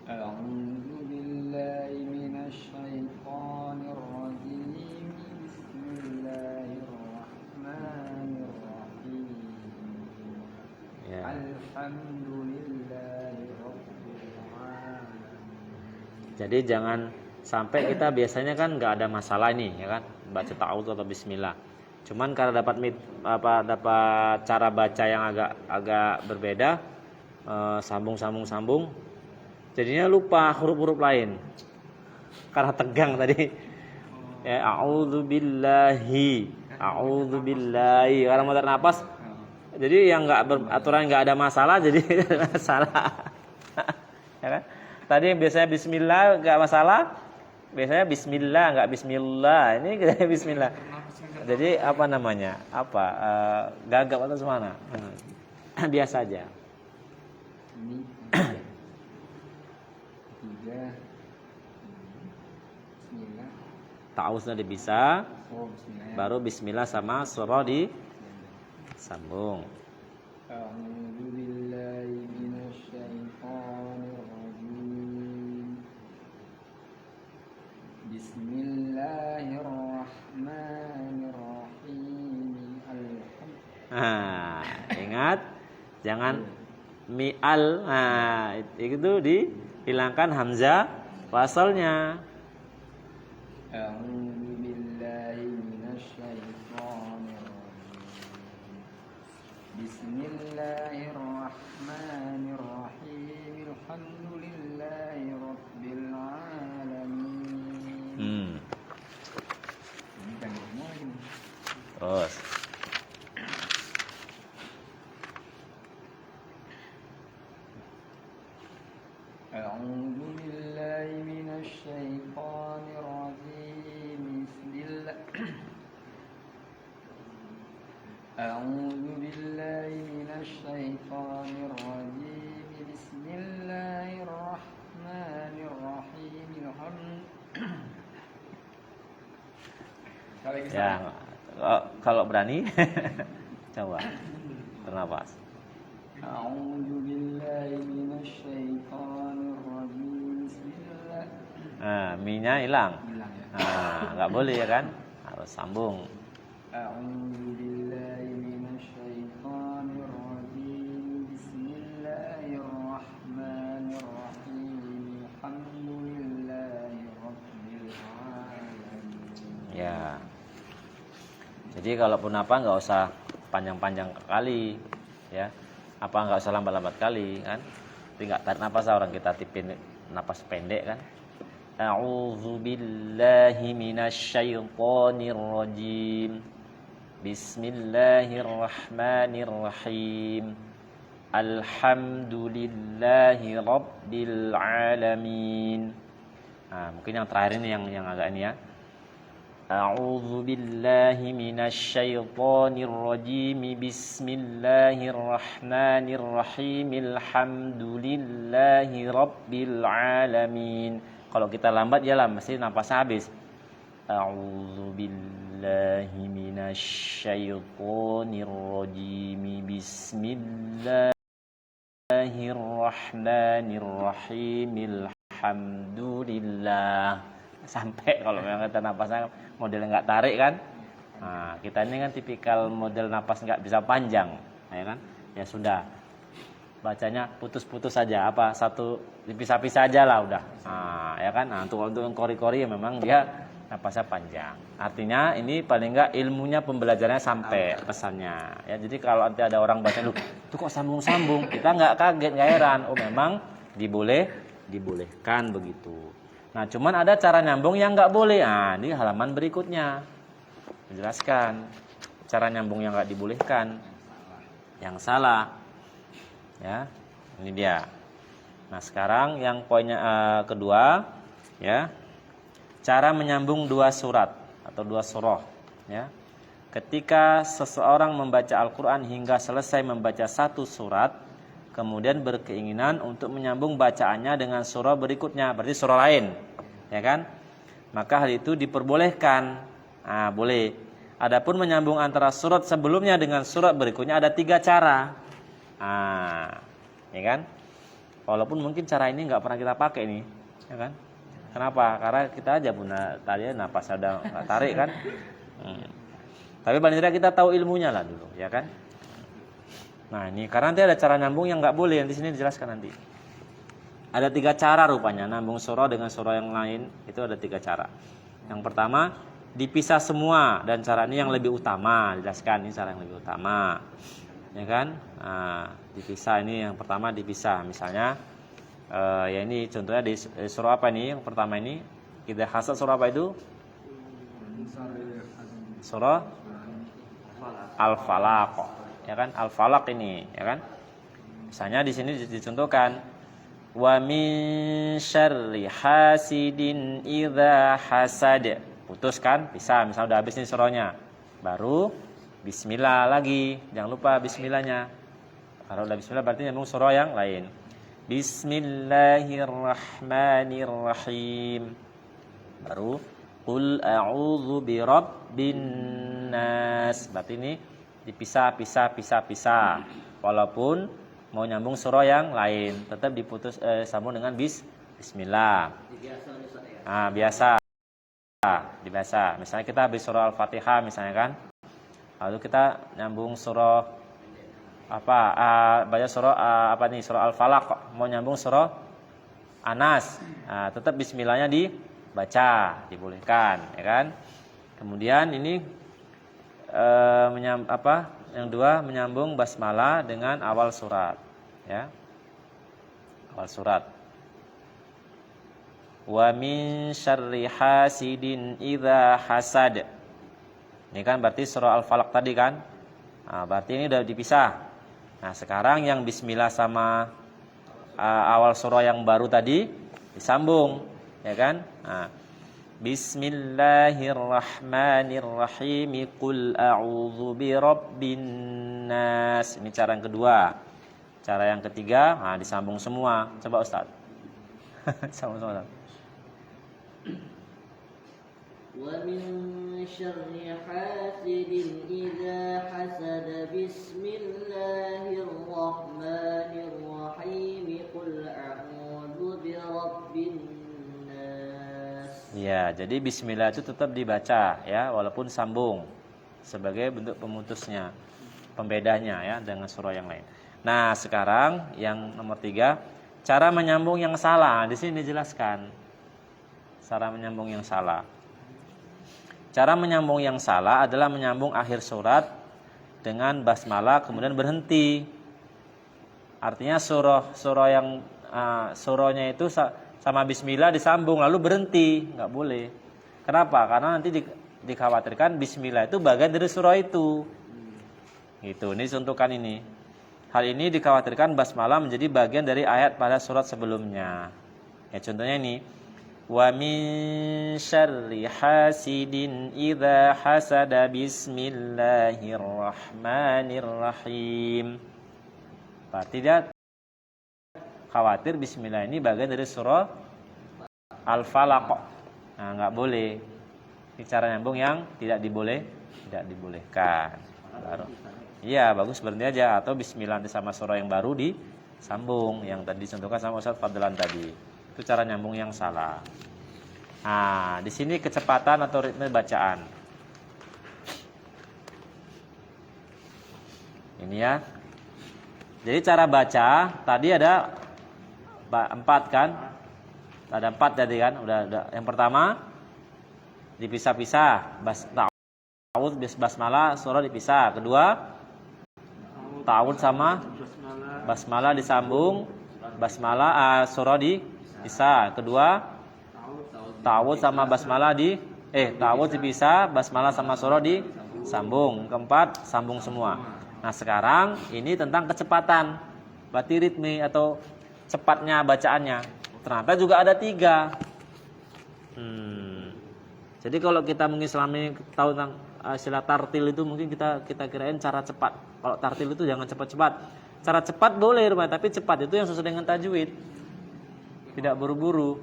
A'udzu billahi minasy syaithanir rajim. Bismillahirrahmanirrahim. Ya. Alhamdulillahi rabbil alamin. Jadi jangan sampai kita biasanya kan nggak ada masalah ini ya kan baca ta'awudz atau bismillah. Cuman karena dapat cara baca yang agak berbeda, sambung, jadinya lupa huruf-huruf lain karena tegang tadi. Ya, a'udzubillahi, karena mau tarik nafas. Jadi yang aturan nggak ada masalah, jadi salah. Ya kan? Tadi biasanya bismillah nggak masalah, biasanya bismillah nggak bismillah. Ini kita bismillah. Jadi apa namanya? Gagap atau semana? Biasa aja. Ini tiga. Bismillah. Ta'awudznya bisa, Bismillah. baru bismillah sama surah disambung. A'udzu billahi minasy syaithanir rajim. Bismillahirrahmanirrahim. Nah, ingat jangan mi'al. Nah, itu dihilangkan hamzah wasalnya. A'udzu billahi minasy syaithanir rajim. Bismillahirrahmanirrahim. Alhamdulillahi rabbil alamin. Ini kan semua ini. Terus A'udzu billahi minasy syaithanir rajim. A'udzu billahi minasy syaithanir rajim. Bismillahirrahmanirrahim. ya kalau berani coba bernafas. A'udzu billahi minasy syaithanir rajim. Bismillah. Nah, mi-nya hilang. Hilang ya. Nah, nggak boleh ya kan? Harus sambung. A'udzu billahi minasy syaithanir rajim. Bismillahirrahmanirrahim. Alhamdulillahi rabbil alamin. Ya. Jadi kalaupun apa nggak usah panjang-panjang kali, ya. Apa nggak usah lambat-lambat kali, kan? Tapi nggak tarik napas orang kita tipin napas pendek kan? A'udzu billahi minasyaitonir rajim. Bismillahirrahmanirrahim. Alhamdulillahi rabbil alamin. Nah, mungkin yang terakhir ini yang agak ini ya. A'udzu billahi minasyaitonir rajim. Bismillahirrahmanirrahim. Alhamdulillahi rabbil alamin. Kalau kita lambat ya lah mesti napas habis. A'udzu billahi minasyaitonir rajim. Bismillahirrahmanirrahim. Alhamdulillah. Sampai kalau memang kita napasnya modelnya nggak tarik kan. Nah, kita ini kan tipikal model napas nggak bisa panjang, ya kan? Ya sudah, bacanya putus-putus saja, satu dipisah-pisah aja lah udah. Nah, ya kan? Nah, untuk kori-kori ya memang dia napasnya panjang. Artinya ini paling nggak ilmunya pembelajarannya sampai pesannya. Ya, jadi kalau nanti ada orang baca, itu kok sambung-sambung, kita nggak kaget, nggak heran. Oh, memang dibolehkan begitu. Nah, cuman ada cara nyambung yang nggak boleh. Nah, ini halaman berikutnya menjelaskan cara nyambung yang nggak dibolehkan, yang salah. Ya, ini dia. Nah, sekarang yang poinnya kedua, ya, cara menyambung dua surat atau dua surah. Ya, ketika seseorang membaca Al-Quran hingga selesai membaca satu surat, kemudian berkeinginan untuk menyambung bacaannya dengan surah berikutnya, berarti surah lain, ya kan? Maka hal itu diperbolehkan. Boleh. Adapun menyambung antara surat sebelumnya dengan surat berikutnya ada 3 cara. Nah, ya kan? Walaupun mungkin cara ini nggak pernah kita pakai nih, ya kan? Kenapa? Karena kita aja punya tadi napas ada nggak tarik kan? Tapi paling tidak kita tahu ilmunya lah dulu, ya kan? Nah ini karena nanti ada cara nyambung yang nggak boleh, yang di sini dijelaskan nanti. Ada 3 cara rupanya nyambung surah dengan surah yang lain, itu ada 3 cara. Yang pertama dipisah semua, dan cara ini yang lebih utama, dijelaskan ini cara yang lebih utama, ya kan? Nah, dipisah ini yang pertama dipisah, misalnya ya ini contohnya di surah apa ini? Yang pertama ini kita hasad surah apa itu? Surah Al-Falaq, ya kan? Al-Falaq ini, ya kan? Misalnya di sini dicontohkan wa min syarri hasidin idza hasad. Putus kan? Bisa, misalnya udah habis nih surahnya. Baru bismillah lagi. Jangan lupa bismillahnya. Kalau udah bismillah berarti nyambung surah yang lain. Bismillahirrahmanirrahim. Baru qul a'udzu birabbin nas. Berarti ini dipisah. Walaupun mau nyambung surah yang lain, tetap diputus sambung dengan bismillah. Nah, biasa. Misalnya kita habis surah Al-Fatihah misalnya kan. Lalu kita nyambung surah baca surah surah Al-Falaq, mau nyambung surah Anas. Nah, tetap bismillahnya dibaca, dibolehkan, ya kan? Kemudian ini yang dua menyambung basmalah dengan awal surat, ya. Awal surat. Wa min syarri hasidin idza hasad. Ini kan berarti surah Al-Falaq tadi kan? Nah, berarti ini udah dipisah. Nah, sekarang yang bismillah sama awal surah yang baru tadi disambung, ya kan? Nah, Bismillahirrahmanirrahim. Qul a'udzu birabbin nas. Ini cara yang kedua. Cara yang ketiga, nah disambung semua. Coba Ustaz. Sambung semua. Wa min syarri hasidin idza hasad. Bismillahirrahmanirrahim. Qul a'udzu birabbin nas. Ya, jadi bismillah itu tetap dibaca ya, walaupun sambung sebagai bentuk pemutusnya, pembedanya ya dengan surah yang lain. Nah, sekarang yang nomor 3, cara menyambung yang salah. Di sini dijelaskan cara menyambung yang salah. Cara menyambung yang salah adalah menyambung akhir surat dengan basmalah kemudian berhenti. Artinya surah yang surahnya itu sama bismillah disambung lalu berhenti, nggak boleh. Kenapa? Karena nanti dikhawatirkan bismillah itu bagian dari surah itu. Gitu, ini contohkan ini. Hal ini dikhawatirkan basmalah menjadi bagian dari ayat pada surat sebelumnya. Ya, contohnya ini. Wa min syarri hasidin idza hasada bismillahirrahmanirrahim. Berarti dia khawatir bismillah ini bagian dari surah Al-Falaq. Nah, nggak boleh. Ini cara nyambung yang tidak dibolehkan. Baru. Iya, bagus berhenti aja, atau bismillah sama surah yang baru disambung yang tadi dicontohkan sama Ustaz Fadlan tadi. Itu cara nyambung yang salah. Nah, di sini kecepatan atau ritme bacaan. Ini ya. Jadi cara baca tadi ada 4 kan? Ada 4 tadi kan? Udah. Yang pertama dipisah-pisah, basmalah surah dipisah. Kedua ta'awudz sama basmalah disambung, basmalah surah dipisah. Kedua ta'awudz sama basmalah ta'awudz dipisah, basmalah sama surah disambung. Keempat sambung semua. Nah, sekarang ini tentang kecepatan, berarti ritme atau cepatnya bacaannya. Ternyata juga ada 3. Jadi kalau kita mengislami tahu tentang istilah tartil itu mungkin kita kirain cara cepat. Kalau tartil itu jangan cepat-cepat. Cara cepat boleh, tapi cepat itu yang sesuai dengan tajwid. Tidak buru-buru.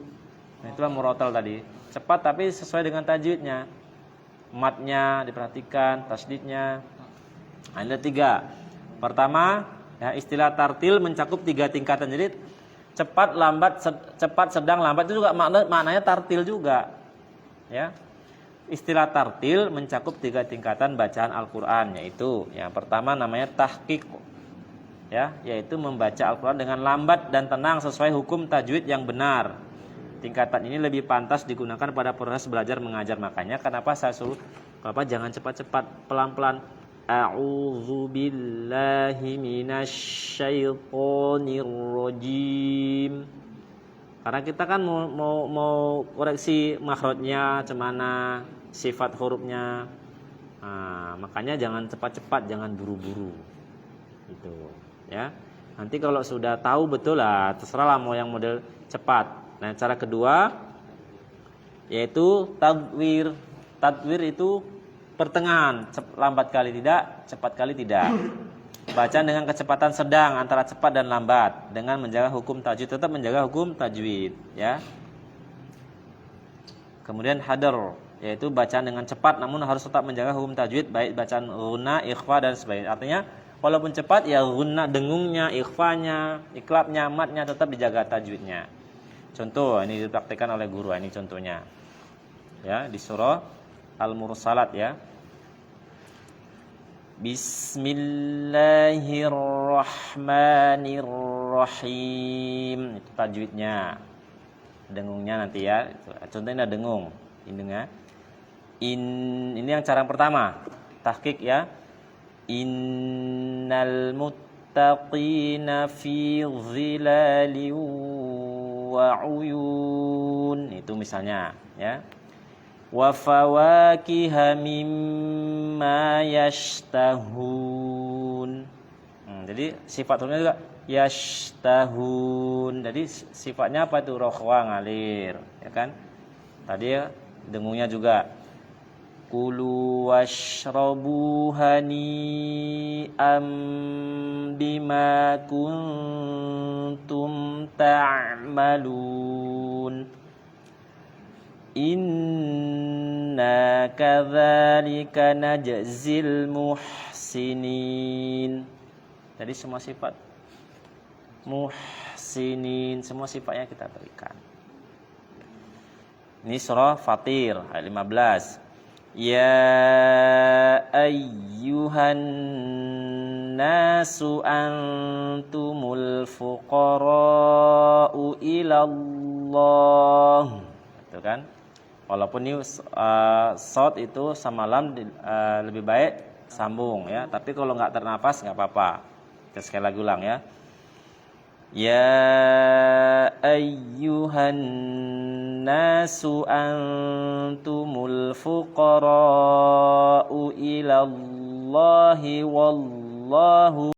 Nah, itulah murotal tadi. Cepat tapi sesuai dengan tajwidnya. matnya diperhatikan, tasdidnya. Ada 3. Pertama, ya, istilah tartil mencakup 3 tingkatan. Jadi cepat, lambat, cepat, sedang, lambat itu juga maknanya tartil juga. Ya. Istilah tartil mencakup 3 tingkatan bacaan Al-Qur'an, yaitu yang pertama namanya tahqiq. Ya, yaitu membaca Al-Qur'an dengan lambat dan tenang sesuai hukum tajwid yang benar. Tingkatan ini lebih pantas digunakan pada proses belajar mengajar. Makanya kenapa saya suruh jangan cepat-cepat, pelan-pelan. A'udzu billahi minasyaitonir rajim. Karena kita kan mau koreksi makhrajnya, cemana, sifat hurufnya. Nah, makanya jangan cepat-cepat, jangan buru-buru. Gitu, ya. Nanti kalau sudah tahu betul lah, terserahlah mau yang model cepat. Nah, cara kedua yaitu tadwir. Tadwir itu pertengahan, lambat kali tidak, cepat kali tidak. Bacaan dengan kecepatan sedang antara cepat dan lambat dengan menjaga hukum tajwid, tetap menjaga hukum tajwid, ya. Kemudian hadar, yaitu bacaan dengan cepat namun harus tetap menjaga hukum tajwid, baik bacaan ghunna, ikhfa dan sebagainya. Artinya walaupun cepat ya ghunna, dengungnya, ikhfanya, iklabnya, matnya tetap dijaga tajwidnya. Contoh ini dipraktikkan oleh guru, ini contohnya. Ya, di surah Al-Mursalat, ya. Bismillahirrahmanirrahim. Itu tajwidnya. Dengungnya nanti ya. Contohnya dengung. Ini yang cara yang pertama. Tahqiq, ya. Innal muttaqina fi dhilalin wa uyun. Itu misalnya, ya. Wa fawakiha mimma yashtahun. Jadi sifat hurufnya juga yashtahun. Jadi sifatnya apa itu? Rokhwa, ngalir, ya kan? Tadi ya, dengungnya juga kulu washrabu hani'am bima kuntum ta'malun. Inna kadzalika najzil muhsinin. Jadi semua sifat muhsinin, semua sifatnya kita berikan. Ini surah Fatir ayat 15. Ya ayyuhan nasu antumul fuqara'u ilallah. Itu kan? Walaupun ini short itu sama lam lebih baik sambung, ya. Tapi kalau nggak ternafas nggak apa-apa. Kita sekali lagi ulang, ya. Ya ayyuhan nasu antumul fuqara'u ilallahi wallahu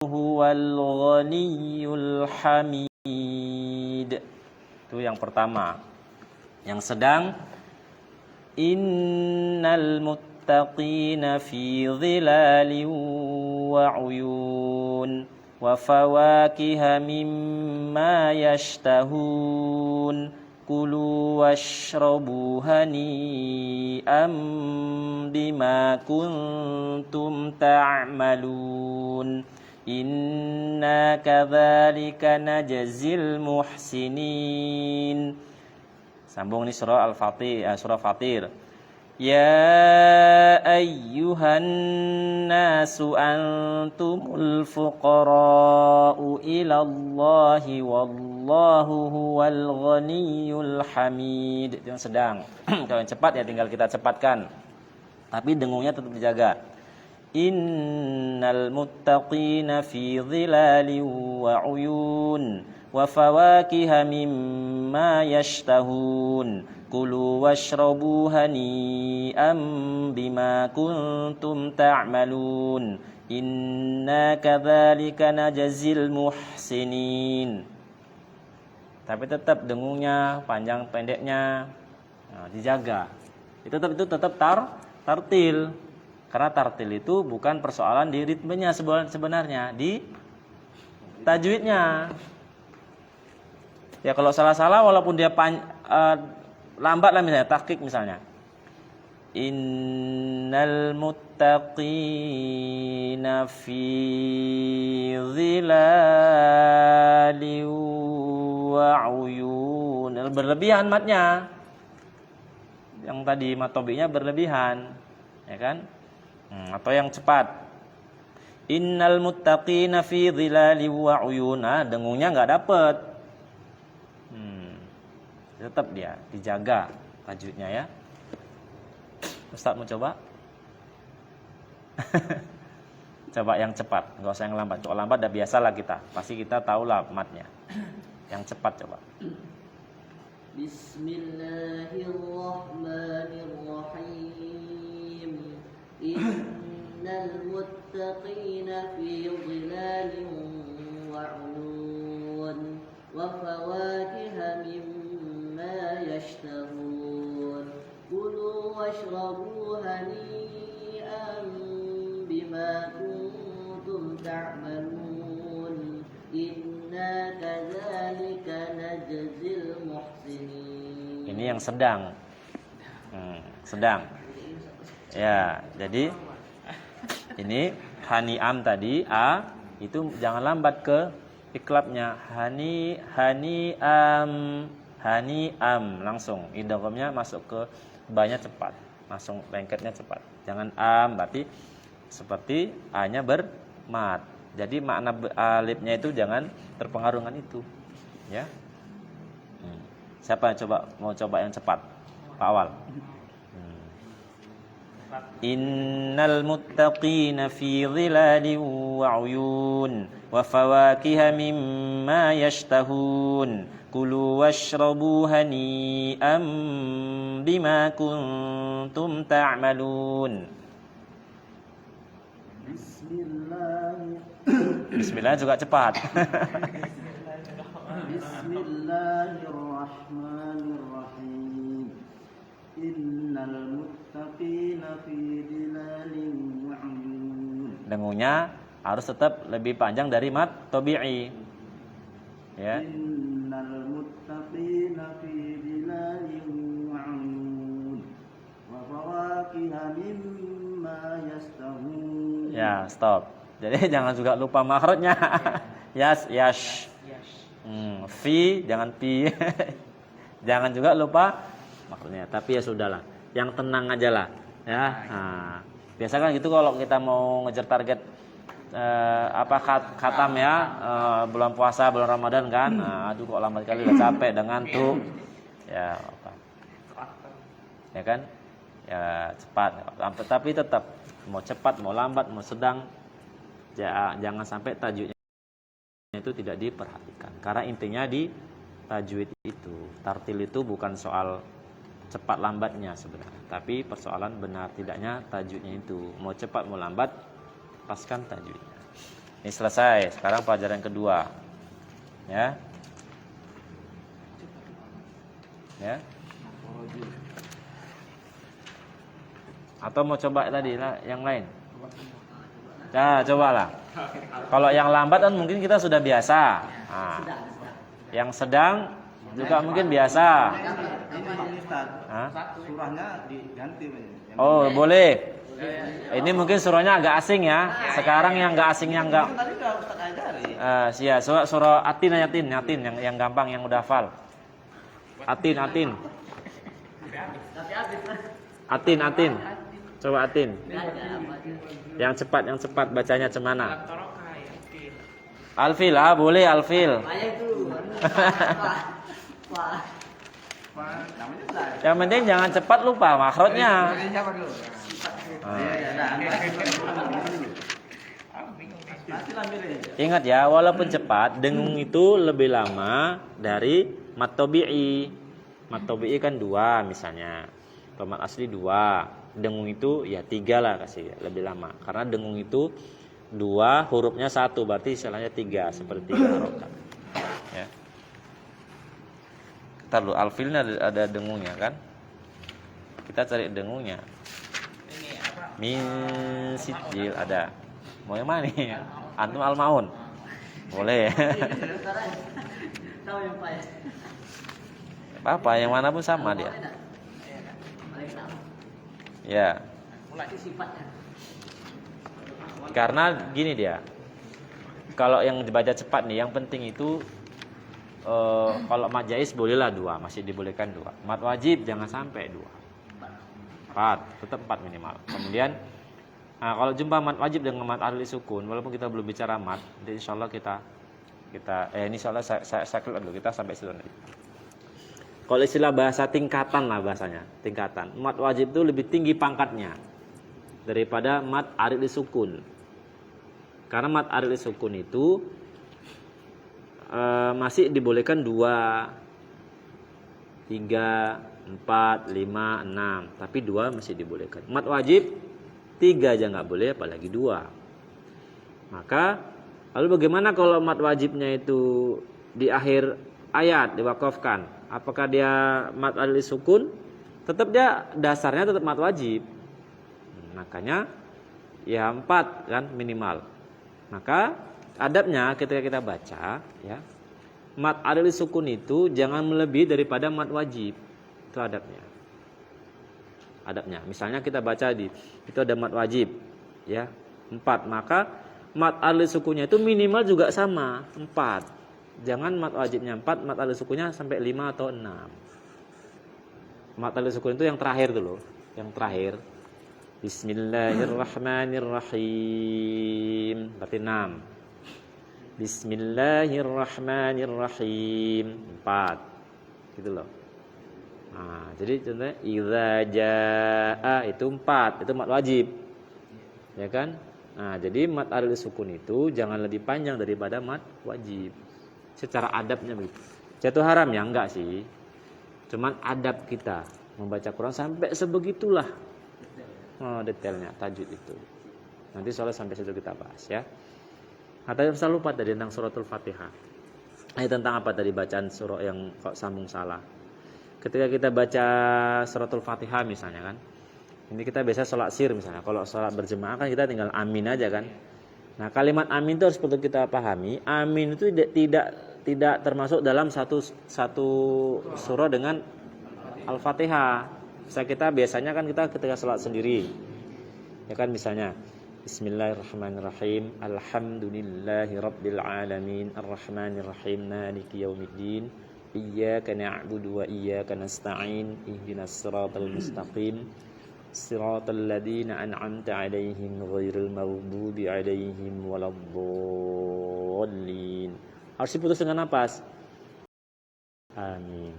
huwal ghaniyyul hamid. Itu yang pertama. Yang sedang, innal muttaqina fi dhilalin wa uyun wa fawakiha mimma yashtahun kulu washrabu hani'am bima kuntum ta'malun inna kadzalika najzil muhsinin. Sambung nih surah surah Fatir. Ya ayyuhan nasu antumul fuqara'u ilallahi wallahu huwal ghaniyyul hamid. Itu yang sedang. Kalau yang cepat ya tinggal kita cepatkan. Tapi dengungnya tetap dijaga. Innal muttaqina fi dhilalin wa uyun wa fawakiha mimma yashtahun kulu washrabu hani'am bima kuntum ta'malun inna kadzalika najzil muhsinin. Tapi tetap dengungnya, panjang pendeknya dijaga. Itu tetap tartil. Karena tartil itu bukan persoalan di ritmenya sebenarnya, di tajwidnya. Ya kalau salah-salah walaupun dia lambat lah misalnya, tahqiq misalnya. Innal muttaqina fi dhilalin wa uyun. Berlebihan matnya. Yang tadi mat tobi'nya berlebihan, ya kan? Atau yang cepat. Innal muttaqina fi dhilalin wa uyun. Dengungnya enggak dapat. Tetap dia dijaga tajwidnya ya. Ustaz mau coba? Coba yang cepat, enggak usah yang lambat. Kalau lambat udah biasalah kita. Pasti kita tahulah matnya. Yang cepat coba. Bismillahirrahmanirrahim. Innal muttaqina fi dhilalin wa 'uyun wa fawakiha mimma yashtahun. Kulu washrabu hani'an bima kuntum ta'malun. Inna kadzalika najzil muhsinin. Ini yang sedang. Sedang. Ya, jadi ini hani'am tadi a itu jangan lambat ke iklabnya. Hani'am langsung idghamnya masuk ke ba-nya cepat, langsung lengketnya cepat. Jangan berarti seperti a-nya bermat. Jadi makna alifnya itu jangan terpengaruh dengan itu, ya. Siapa yang mau coba yang cepat? Pak Awal. Innal muttaqina fi dhilalin wa 'uyun wa fawakiha mimma yashtahun. Kulu washrabu hani'an bima kuntum ta'malun. Bismillah juga cepat. Bismillahirrahmanirrahim. Innal muttaqina fi dhilalin wa 'uyun. Dengunya harus tetap lebih panjang dari mat tabi'i. Ya. Innal muttaqina fi dhilalin wa 'uyun wa fawakiha mimma yashtahun. Ya, stop. Jadi jangan juga lupa makhrajnya. Yash. Fi jangan pi. Jangan juga lupa makhrajnya. Tapi ya sudahlah. Yang tenang aja lah, ya. Biasa kan gitu kalau kita mau ngejar target khatam ya, bulan puasa, bulan Ramadan kan. Aduh kok lambat kali, udah capek dan ngantuk. Ya apa? Ya kan? Ya cepat. Tapi tetap mau cepat, mau lambat, mau sedang, jangan sampai tajwidnya itu tidak diperhatikan. Karena intinya di tajwid itu, tartil itu bukan soal cepat lambatnya sebenarnya, tapi persoalan benar tidaknya tajwidnya itu. Mau cepat mau lambat, paskan tajwidnya. Ini selesai. Sekarang pelajaran kedua. Ya. Atau mau coba tadi lah yang lain? Nah, cobalah. Kalau yang lambat kan mungkin kita sudah biasa. Yang sedang juga mungkin biasa. Surahnya diganti. Oh, boleh. Ini mungkin surahnya agak asing ya. Sekarang yang enggak asing, yang enggak. Tadi udah Ustaz ajari. Surah Atin yang gampang, yang udah hafal. Atin. Atin. Coba Atin. Yang cepat bacanya cemana? Alfil, boleh Alfil. Yang penting jangan cepat lupa makhrajnya. Ingat ya, walaupun cepat, dengung itu lebih lama dari mat tabi'i. Mat tabi'i kan 2 misalnya. Kalau mat asli 2. Dengung itu ya 3 lah kasih, lebih lama. Karena dengung itu 2, hurufnya 1, berarti istilahnya 3, seperti 3 harokat. Ya. Ntar dulu, alfilnya ada dengungnya kan? Kita cari dengungnya. Min sijil ada. Mau yang mana nih? Antum al-maun. Boleh. Apa yang mana pun sama dia. Ya. Itu sifatnya. Karena gini dia. Kalau yang dibaca cepat nih, yang penting itu kalau mat jaiz bolehlah 2, masih dibolehkan 2. Mat wajib jangan sampai 2. 4, tetap 4 minimal. Kemudian kalau jumpa mat wajib dengan mat alil sukun, walaupun kita belum bicara mat, jadi insyaallah kita ini insyaallah saya keluar dulu, kita sampai situ nanti. Kalau istilah bahasa tingkatan lah bahasanya, tingkatan. Mat wajib itu lebih tinggi pangkatnya daripada mat alil sukun. Karena mat alil sukun itu masih dibolehkan 2, 3, 4, 5, 6. Tapi 2 masih dibolehkan. Mat wajib 3 aja nggak boleh, apalagi 2. Maka lalu bagaimana kalau mat wajibnya itu di akhir ayat diwakafkan? Apakah dia mat alil sukun? Tetap dia dasarnya tetap mat wajib. Makanya ya 4 kan minimal. Maka adabnya ketika kita baca ya, mat alil sukun itu jangan melebihi daripada mat wajib. Itu adabnya. Adabnya. Misalnya kita baca itu ada mat wajib ya, 4, maka mat alil sukunnya itu minimal juga sama, 4. Jangan mat wajibnya 4, mat alil sukunnya sampai 5 atau 6. Mat alil sukun itu yang terakhir dulu, yang terakhir. Bismillahirrahmanirrahim. Berarti 6. Bismillahirrahmanirrahim. 4. Gitu loh. Nah, jadi contohnya idza jaa itu 4, itu mat wajib. Ya kan? Nah, jadi mat alil sukun itu jangan lebih panjang daripada mat wajib. Secara adabnya begitu. Jatuh haram ya enggak sih. Cuman adab kita membaca Quran sampai sebegitulah. Detailnya tajwid itu. Nanti soalnya sampai situ kita bahas ya. Nah, tadi saya lupa tadi tentang suratul Fatihah. Tentang apa tadi bacaan surah yang kok sambung salah. Ketika kita baca suratul Fatihah misalnya kan. Ini kita biasa sholat sir misalnya. Kalau sholat berjemaah kan kita tinggal amin aja kan. Nah, kalimat amin itu harus perlu kita pahami. Amin itu tidak termasuk dalam satu surah dengan Al-Fatihah. Kita biasanya kan kita ketika sholat sendiri ya kan, misalnya Bismillahirrahmanirrahim, Alhamdulillahi Rabbil Alamin, Ar-Rahmanirrahim, Maliki Yaumiddin, Iyyaka na'budu wa iyyaka nasta'in, Ihdinas siratal mustaqim, Siratal ladzina an'amta 'alaihim ghairil maghdubi 'alaihim waladdallin. Harus diputus dengan napas. Amin.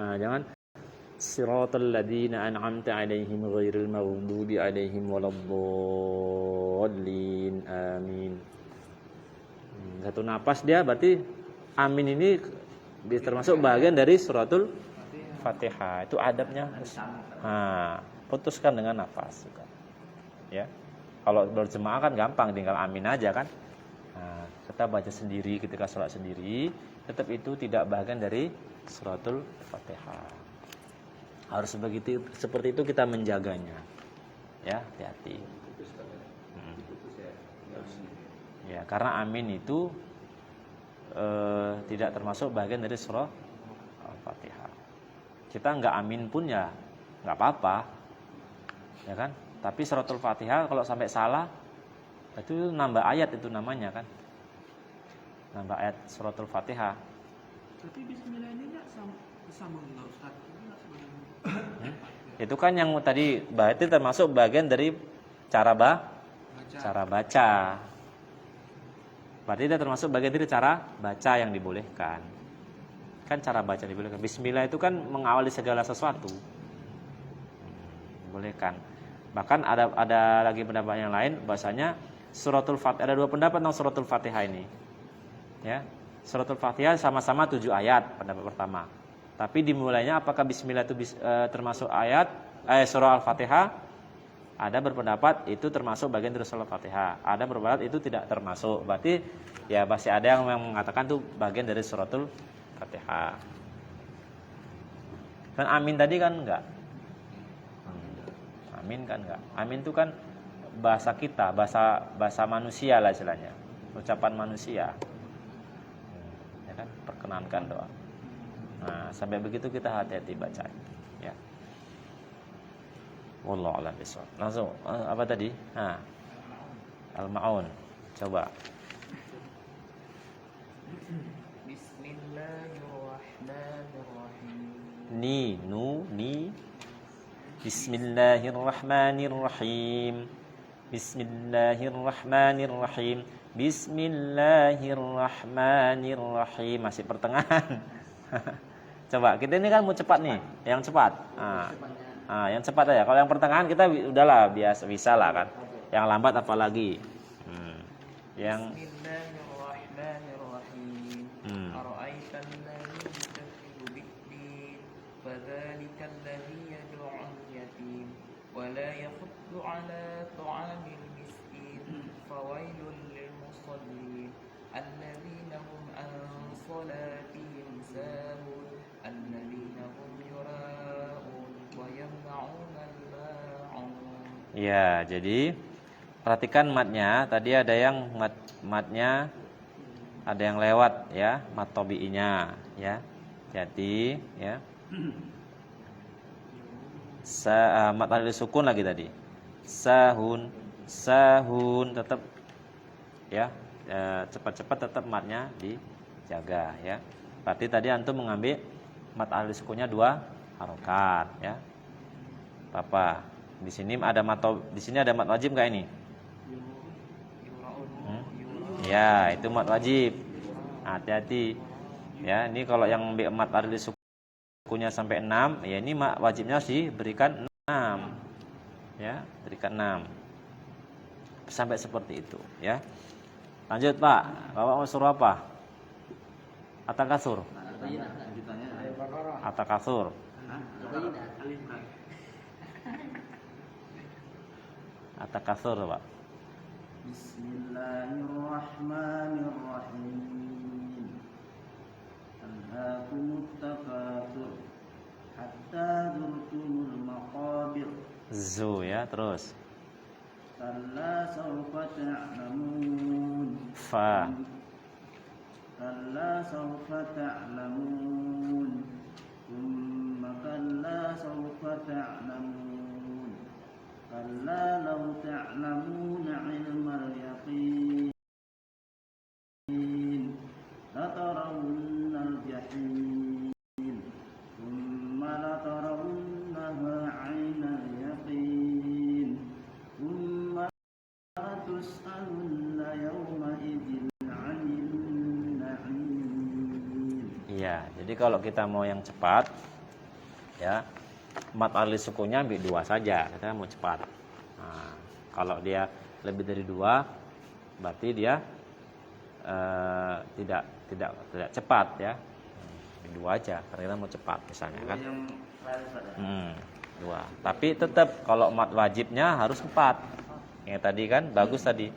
Nah, jangan Siratal ladzina an'amta 'alaihim ghairil maghdubi 'alaihim waladdallin. Amin. Satu napas dia berarti amin ini termasuk bagian dari suratul Fatihah. Itu adabnya. Putuskan dengan nafas. Ya. Kalau berjemaah kan gampang, tinggal amin aja kan. Kita baca sendiri ketika sholat sendiri, tetap itu tidak bagian dari suratul Fatihah. Harus seperti itu kita menjaganya. Ya, hati-hati. Ya, karena amin itu tidak termasuk bagian dari surah Al-Fatihah. Kita nggak amin pun ya nggak apa-apa, ya kan? Tapi suratul Fatihah kalau sampai salah itu nambah ayat, itu namanya kan, nambah ayat suratul Fatihah. Tapi Bismillah ini nggak sama dengan Ustaz. Itu kan yang tadi berarti termasuk bagian dari cara baca. Berarti itu termasuk bagian dari cara baca yang dibolehkan. Kan cara baca dibolehkan. Bismillah itu kan mengawali segala sesuatu. Bolehkan. Bahkan ada lagi pendapat yang lain bahasanya suratul Fatihah, ada 2 pendapat tentang suratul Fatihah ini. Ya. Suratul Fatihah sama-sama 7 ayat, pendapat pertama. Tapi dimulainya apakah bismillah itu termasuk surah Al-Fatihah? Ada berpendapat itu termasuk bagian dari surah Al-Fatihah. Ada berpendapat itu tidak termasuk. Berarti ya masih ada yang mengatakan itu bagian dari suratul Fatihah. Dan amin tadi kan enggak. Amin kan enggak. Amin itu kan bahasa kita, bahasa manusia lah istilahnya. Ucapan manusia. Ya kan, perkenankan doa. Nah, sampai begitu kita hati-hati baca. Ya. Wallahu a'lam bishawab. Langsung apa tadi? Al-Ma'un. Coba. Bismillahirrahmanirrahim. Ni. Bismillahirrahmanirrahim. Bismillahirrahmanirrahim. Bismillahirrahmanirrahim. Masih pertengahan. Coba, kita ini kan mau cepat nih, yang cepat. Yang cepat aja. Kalau yang pertengahan kita udahlah biasa bisa lah kan. Yang lambat apalagi. Yang Bismillahirrahmanirrahim. Ara'aitan ladzi yukazzibu bid-din, fadzalikal ladzi yad'u'ul yatim wa la yahuddu 'ala ta'amil miskin, fawailul lil musallin alladzina hum an salatihim sahun alladzina hum yura'un wa yamna'unal ma'un. Ya, jadi perhatikan matnya. Tadi ada yang matnya ada yang lewat ya, mat tabi'inya ya. Jadi ya. Mat alif sukun lagi tadi. Sahun tetap ya, cepat-cepat tetap matnya dijaga ya. Berarti tadi antum mengambil mat alif sukunnya 2 harokat ya. Apa? Di sini ada mat wajib enggak ini? Ya, itu mat wajib. Hati-hati. Ya, ini kalau yang mat alif sukunnya sampai 6, ya ini mat wajibnya harus diberikan 6. Ya, berikan 6. Sampai seperti itu, ya. Lanjut, Pak. Bapak mau suruh apa? Atakasur. Atakasur. Atakasur, Pak. Bismillahirrahmanirrahim. Alhaakumut takatsur hatta zurtumul maqabir. Ya, terus. Kalla sawfa ta'lamun. Fa. Kalla sawfa ta'lamun. Tsumma kalla sawfa ta'lamun. Kalla law ta'lamuna 'ilmal yaqin latarawunnal jahim thumma latarawunnaha 'ainal yaqin thumma latus'alunna yawma idzin 'anil na'im. Iya, jadi kalau kita mau yang cepat ya, mat alif sukunnya ambil 2 saja, kita mau cepat. Nah, kalau dia lebih dari 2, berarti dia tidak cepat ya. 2 aja, karena kita mau cepat misalnya kan. 2. Tapi tetap kalau mat wajibnya harus 4. Yang tadi kan bagus tadi,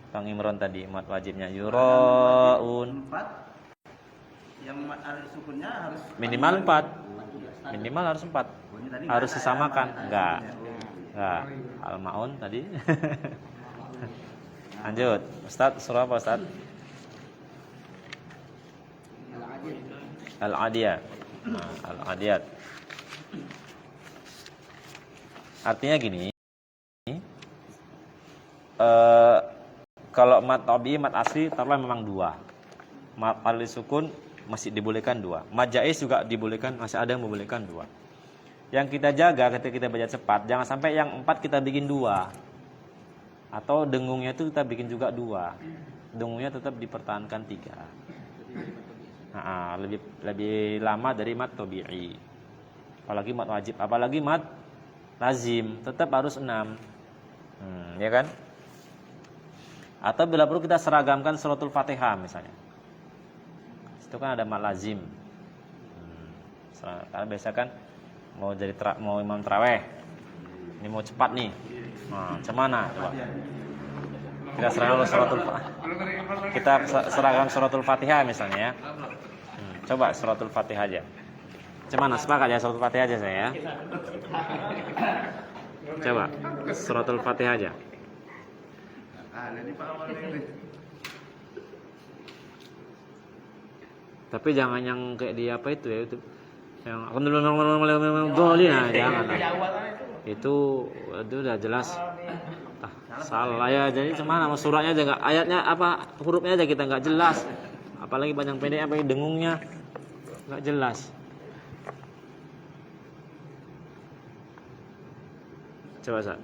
Bang Imron tadi mat wajibnya yuraun. 4. Yang mat alif sukunnya harus Minimal 4. Minimal harus 4. Harus disamakan. Enggak. Al-Ma'un tadi. Lanjut. Ustaz, surah apa Ustaz? Al-Adiyat. Al-Adiyat. Artinya gini. Kalau mat tabi, mat asli taruhlah memang 2. Mat alif sukun masih dibolehkan 2. Mat jaiz juga dibolehkan, masih ada yang membolehkan 2. Yang kita jaga ketika kita baca cepat, jangan sampai yang 4 kita bikin 2. Atau dengungnya itu kita bikin juga 2. Dengungnya tetap dipertahankan 3. Lebih lama dari mat tabi'i. Apalagi mat wajib, apalagi mat lazim, tetap harus 6. Ya kan? Atau bila perlu kita seragamkan suratul Fatihah misalnya. Itu kan ada mat lazim. Karena biasa kan mau imam tarawih. Ini mau cepat nih. Nah, macam mana coba? Kita seragam suratul Fatihah misalnya ya. Coba suratul Fatihah aja. Macam mana? Sepakat ya suratul Fatihah aja saya ya. Coba suratul Fatihah aja. Tapi jangan yang kayak di apa itu ya, itu yang alhamdulillah jangan. Itu udah jelas. Salah ya, jadi cuma nama suratnya aja nggak, ayatnya apa, hurufnya aja kita nggak jelas. Apalagi panjang pendek, apalagi dengungnya nggak jelas. Coba Sa.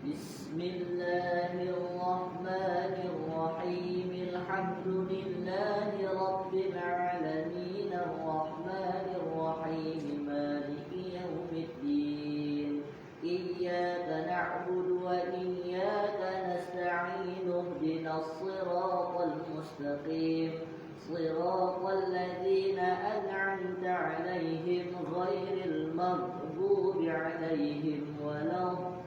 Bismillahirrahmanirrahim. Alhamdulillahi rabbil alamin. Arrahmanir rahim. Maliki yaumiddin. Iyyaka na'budu wa iyyaka nasta'in. Ihdinas siratal mustaqim. Siratal ladzina an'amta 'alaihim ghairil maghdubi 'alaihim waladdallin.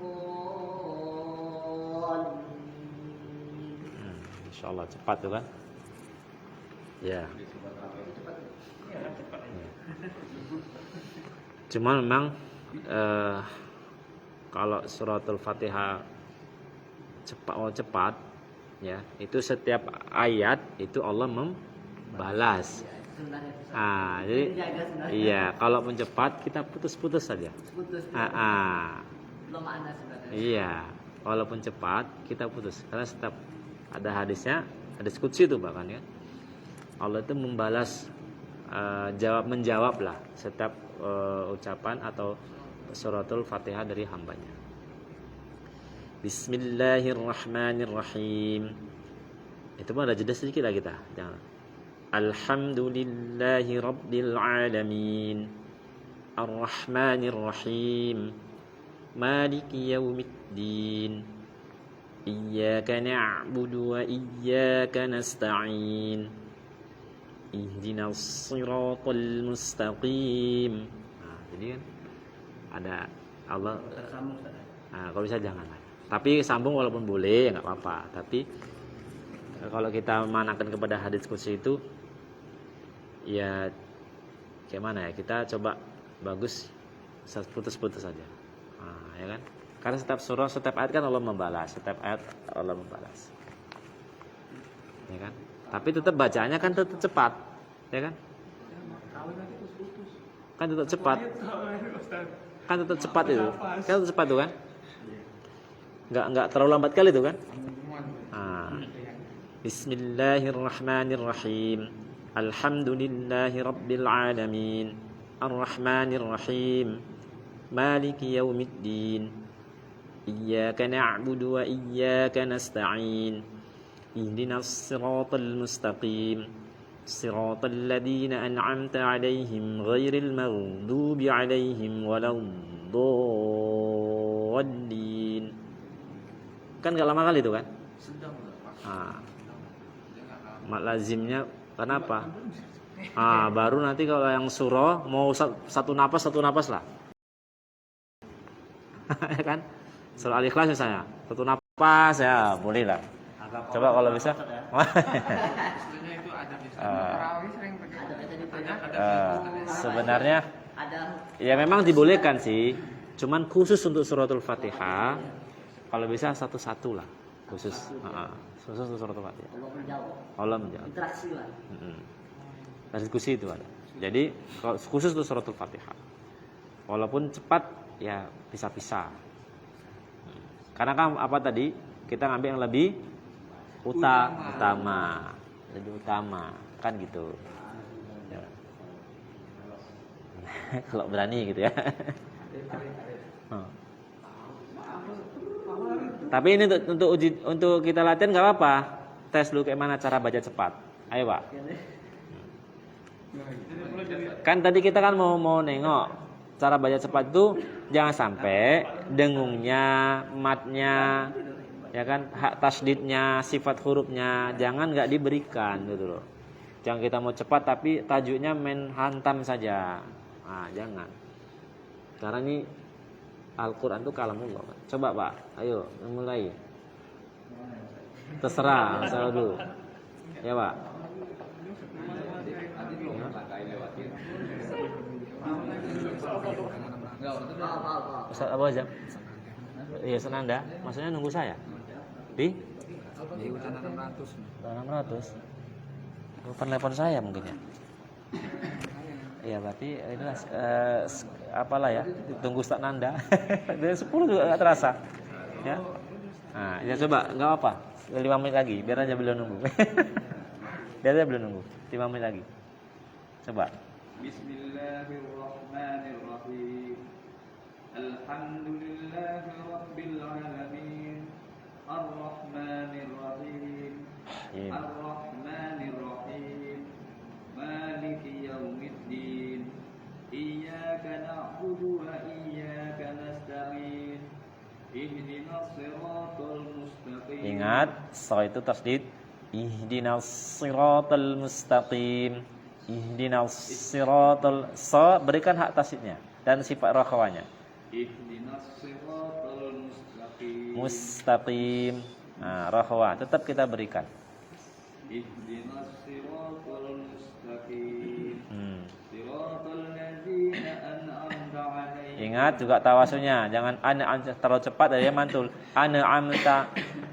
Insyaallah cepat tuh kan? Ya. Cuma memang kalau suratul Fatihah cepat ya, itu setiap ayat itu Allah membalas. Jadi iya, kalaupun cepat kita putus-putus saja. Belum ada sebenarnya. Iya, walaupun cepat kita putus. Karena setiap ada hadisnya, hadis qudsi itu bahkan ya. Allah itu membalas menjawab lah setiap ucapan atau suratul Fatihah dari hambanya. Bismillahirrahmanirrahim. Itu pun ada jeda sedikit lah kita. Jangan. Alhamdulillahi rabbil alamin. Arrahmanirrahim. Maliki yaumiddin. Iyyaka na'budu wa iyyaka nasta'in. Ihdinas siratal mustaqim. Nah, jadi kan ada Allah. Nah, kalau bisa jangan. Tapi sambung walaupun boleh ya nggak apa-apa. Tapi kalau kita manakan kepada hadis qudsi itu ya kayak mana ya? Kita coba bagus putus-putus saja. Nah, ya kan? Karena setiap surah, setiap ayat kan Allah membalas, setiap ayat Allah membalas. Ya kan? Tapi tetap bacaannya kan tetap cepat, ya kan? Kan tetap cepat. Kan tetap cepat itu. Kan tetap cepat itu kan? Enggak terlalu lambat kali itu kan? Bismillahirrahmanirrahim. Alhamdulillahi rabbil alamin. Arrahmanirrahim. Maliki yaumiddin. Iyyaka na'budu wa iyyaka nasta'in. Ihdinas siratal mustaqim. Siratal ladzina an'amta 'alaihim ghairil maghdubi 'alaihim waladdallin. Kan enggak lama kali itu kan? Mat lazimnya kenapa? Baru nanti kalau yang surah mau satu napas lah. Ya kan? Surah Al-Ikhlas misalnya, satu napas ya boleh lah. Coba kalau bisa. Sebenarnya ya memang dibolehkan sih. Cuman khusus untuk suratul Fatihah kalau bisa satu-satu lah. Khusus untuk suratul Fatihah. Allah menjawab. Interaksi lah. Diskusi itu ada. Jadi kalau khusus untuk suratul Fatihah. Walaupun cepat ya pisah-pisah. Karena kan apa tadi? Kita ngambil yang lebih utama. Lebih utama, kan gitu. Ya. Kalau berani gitu ya. Tapi ini untuk kita latihan nggak apa-apa. Tes dulu kayak mana cara baca cepat. Ayo Pak. Kan tadi kita kan mau nengok cara baca cepat itu jangan sampai dengungnya, matnya, ya kan, hak tasdidnya, sifat hurufnya jangan nggak diberikan gitu loh. Jangan kita mau cepat tapi tajuknya main hantam saja. Jangan. Karena ini Al-Quran itu kalamullah. Coba Pak, ayo mulai. Terserah, dulu. Ya Pak. Ustaz Abu Azam. Iya, senanda. Maksudnya nunggu saya. Di hutan 600. 600. Telepon saya mungkin ya. Ya berarti inilah apalah ya, tunggu Ustaz Nanda. Dari 10 juga enggak terasa. Ya. Nah, ya coba enggak apa. 5 menit lagi, biar aja beliau nunggu. Biar aja beliau nunggu. 5 menit lagi. Coba. Bismillahirrahmanirrahim. Alhamdulillahi rabbil alamin. Ar-Rahmanir-Rahim. Ar-Rahmanir-Rahim. Maliki yaumiddin. Iyyaka na'budu wa iyyaka nasta'in. Ihdinas siratal mustaqim. Ingat, so itu tasdid. Ihdinas siratal mustaqim. Ihdinas siratal, so berikan hak tasdidnya dan sifat rakhawanya. Ihdinas siratal mustaqim. Mustaqim. Nah, rakhwa tetap kita berikan. Ihdinas siratal mustaqim. Siratal ladzina an'amta 'alaihim. Ingat juga tawasunya, jangan terlalu cepat dari mantul. An'amta,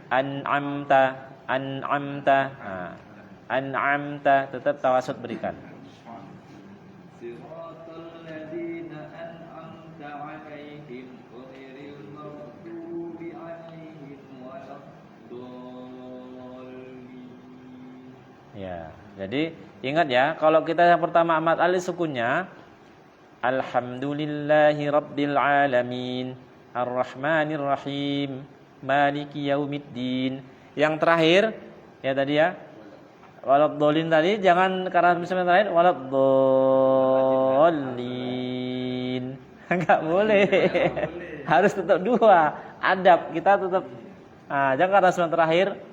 an'amta, an'amta. Nah, an'amta tetap tawasud berikan. Siratal ladzina an'amta 'alaihim ghairil maghdubi 'alaihim waladdallin. Ya, jadi ingat ya, kalau kita yang pertama amat alif sukunnya, alhamdulillahi rabbil alamin, arrahmanir rahim, maliki yaumiddin. Yang terakhir ya tadi ya, waladdallin tadi jangan karena misalnya terakhir waladdallin. Enggak boleh. Harus tetap dua. Adab kita tetap jangan karena sembilan terakhir.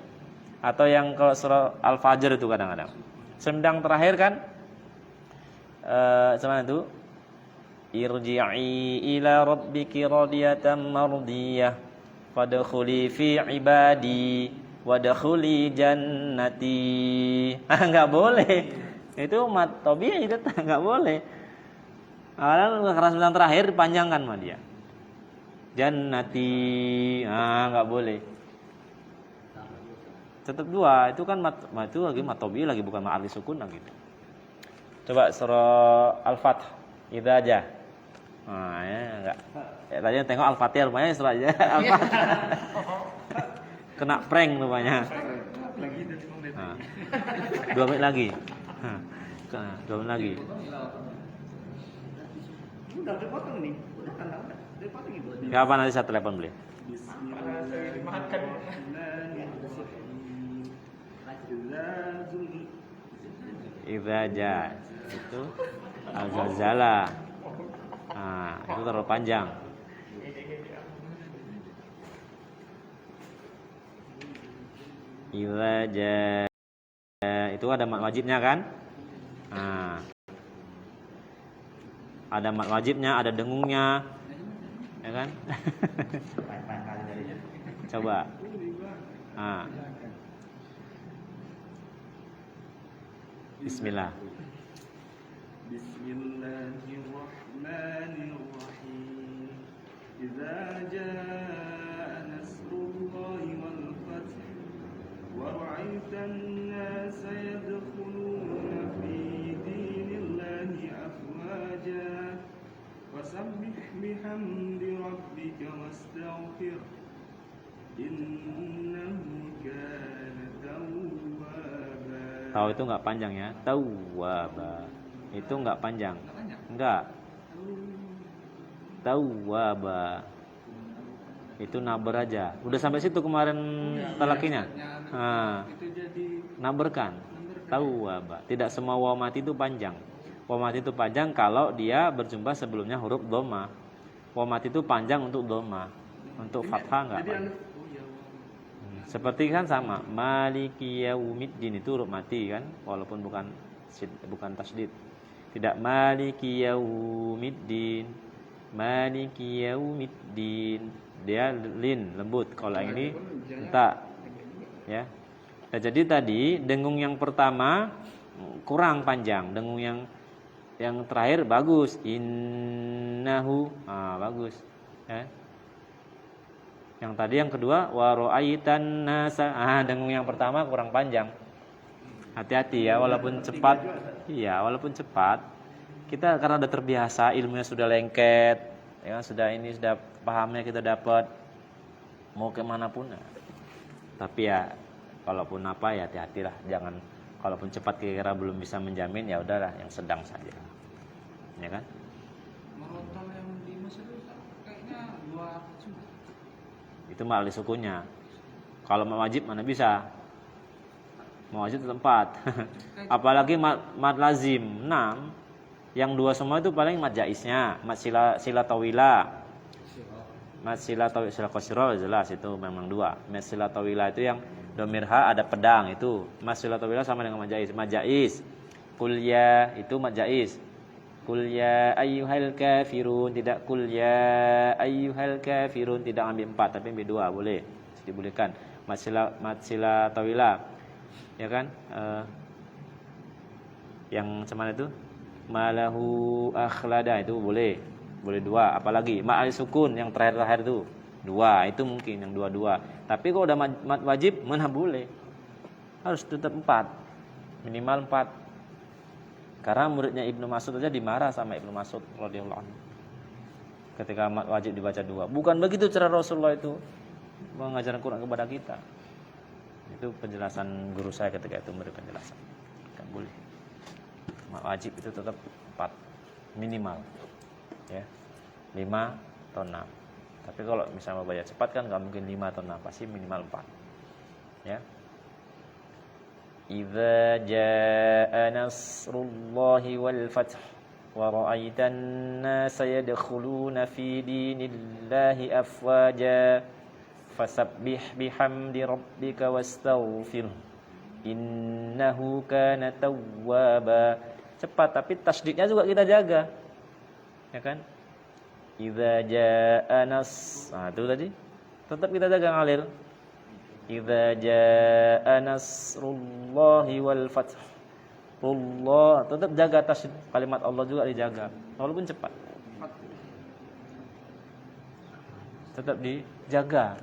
Atau yang kalau surah Al-Fajr itu kadang-kadang sembilan terakhir kan sama itu irji'i ila rabbiki radiyatan mardiyah fadkhuli fi ibadi wadkhuli jannati. Enggak boleh. Itu mat tabi'i itu enggak boleh. Karena sembilan terakhir dipanjangkan sama dia. Jannati. Enggak boleh. Tetap dua, itu kan itu lagi matobi lagi bukan ma'ali sukun lagi. Coba surah Al-Fath, itu aja. Nah, ya enggak. Ya, tadi tengok Al-Fatihah rupanya surah aja. Al-Fath. Kena prank rupanya. Nah, 2 menit lagi. 2 menit lagi. Udah potong nih. Udah tanda udah. Udah potong itu. Kapan nanti saya telepon beliau? Idza jaa itu al-zalzala. Nah, itu terlalu panjang. Idza jaa itu ada mat wajibnya kan? Nah, ada mat wajibnya, ada dengungnya, ya kan? Coba. Nah. Bismillah. Bismillahirrahmanirrahim. Idza jaa nasrullahi wal fath wa ra'aitan nasa yadkhuluna fi dinillahi afwaja fasabbih bihamdi rabbika wastaghfir innahu kana tawwaba. Tahu itu enggak panjang ya. Tawwaba. Itu enggak panjang. Enggak. Tawwaba. Itu naber aja. Udah sampai situ kemarin talakinya. Nah, naberkan. Tawwaba. Tidak semua waw mati itu panjang. Waw mati itu panjang kalau dia berjumpa sebelumnya huruf dhamma. Waw mati itu panjang untuk dhamma. Untuk fathah enggak panjang. Seperti kan sama Maliki yaumiddin itu huruf mati kan, walaupun bukan tasydid. Tidak Maliki yaumiddin, Maliki yaumiddin. Dia lin lembut. Kalau yang ini tak ya. Nah, jadi tadi dengung yang pertama kurang panjang, dengung yang terakhir bagus. Innahu bagus ya. Yang tadi yang kedua wa ra'aitan nasa. Dengung yang pertama kurang panjang. Hati-hati ya, walaupun cepat. Iya, walaupun cepat Kita karena udah terbiasa, ilmunya sudah lengket, ya kan, sudah pahamnya kita dapat, mau kemanapun. Ya. Tapi ya, kalaupun apa ya hati-hatilah, jangan kalaupun cepat kira-kira belum bisa menjamin, ya udahlah yang sedang saja, ya kan? Merotal yang di Mesir itu kayaknya 2 sudah. Itu mah ahli sukunya. Kalau wajib mana bisa? Mau wajib tetap 4. Apalagi mad lazim 6. Yang 2 semua itu paling mad jaisnya, mad sila tawila. Mad sila tawila, sila qasra jelas itu memang 2. Mad sila tawila itu yang domirha ada pedang itu. Mad sila tawila sama dengan mad jais. Mad jais qul ya itu mad jais. Qul ya ayyuhal kafirun, tidak qul ya ayyuhal kafirun, tidak ambil 4 tapi ambil 2 boleh. Dibolehkan. Mad sila tawila. Ya kan? Yang cuman itu malahu akhlada itu boleh 2. Apalagi ma'al sukun yang terakhir itu 2, itu mungkin yang 2. Tapi kalau udah mad wajib mana boleh, harus tetap 4, minimal 4. Karena muridnya Ibnu Mas'ud aja dimarah sama Ibnu Mas'ud radhiyallahu anhu ketika mad wajib dibaca 2. Bukan begitu cara Rasulullah itu mengajarkan Quran kepada kita. Itu penjelasan guru saya ketika itu memberi penjelasan. Enggak boleh. Wajib itu tetap 4 minimal, ya 5 atau 6. Tapi kalau misalnya mau baca cepat kan nggak mungkin 5 atau 6, pasti minimal 4, ya. Idza jaa nasrullahi wal fath wa ra'aitan nasa yadkhuluna fi dinillahi afwaja fasabbih bihamdi rabbika wastaghfir innahu kana tawwaba. Cepat tapi tasdidnya juga kita jaga, ya kan? Idza jaa nas, nah itu tadi tetap kita jaga ngalir. Idza jaa nasrullahi wal fath, Allah tetap jaga tasdid, kalimat Allah juga dijaga walaupun cepat, tetap dijaga.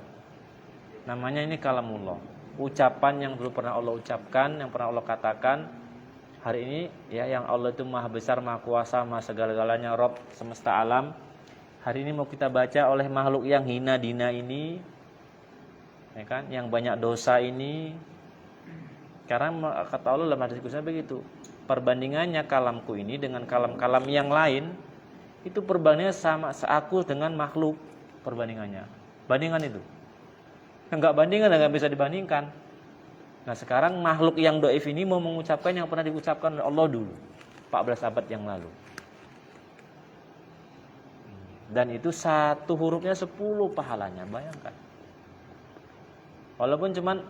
Namanya ini kalamullah, ucapan yang dulu pernah Allah ucapkan, yang pernah Allah katakan. Hari ini ya, yang Allah itu maha besar, maha kuasa, maha segala-galanya, Rabb semesta alam. Hari ini mau kita baca oleh makhluk yang hina dina ini, ya kan, yang banyak dosa ini. Karena kata Allah dalam hadis qudsi begitu, perbandingannya kalamku ini dengan kalam-kalam yang lain, itu perbandingannya sama seaku dengan makhluk, perbandingannya. Bandingan itu. Enggak bandingan, enggak bisa dibandingkan. Nah sekarang makhluk yang doif ini mau mengucapkan yang pernah diucapkan oleh Allah dulu 14 abad yang lalu. Dan itu satu hurufnya 10 pahalanya, bayangkan. Walaupun cuman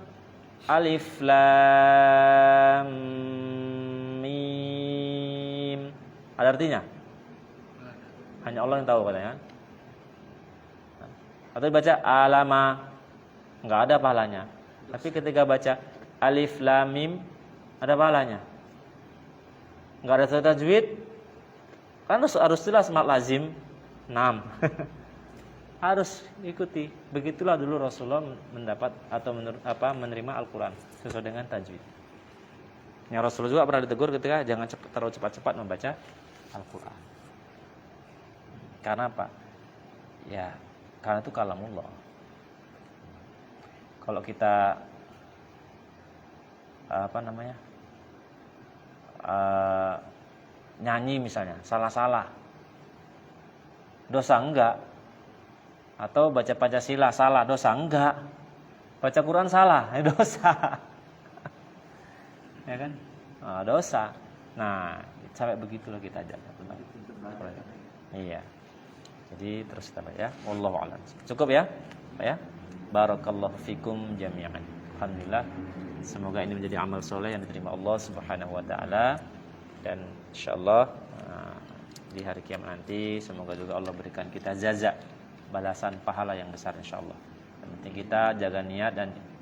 alif lam mim, ada artinya? Hanya Allah yang tahu katanya. Atau baca alama, enggak ada pahalanya. Tapi ketika baca alif lam mim ada pahalanya. Enggak ada tajwid, kan harus jelas mad lazim 6. Harus ikuti. Begitulah dulu Rasulullah mendapat atau menerima Al-Qur'an sesuai dengan tajwid. Yang Rasulullah juga pernah ditegur ketika jangan terlalu cepat-cepat membaca Al-Qur'an. Karena apa? Ya, karena itu kalamullah. Kalau kita nyanyi misalnya salah-salah, dosa enggak? Atau baca Pancasila salah, dosa enggak? Baca Quran salah, dosa. Ya kan? Dosa. Nah, sampai begitulah kita jaga. Iya. Jadi terus kita ya. Wallahu a'lam. Cukup ya? Pak ya? Barakallahu fikum jami'an. Alhamdulillah. Semoga ini menjadi amal soleh yang diterima Allah Subhanahu wa taala, dan insyaallah di hari kiamat nanti semoga juga Allah berikan kita jaza, balasan pahala yang besar insyaallah. Yang penting kita jaga niat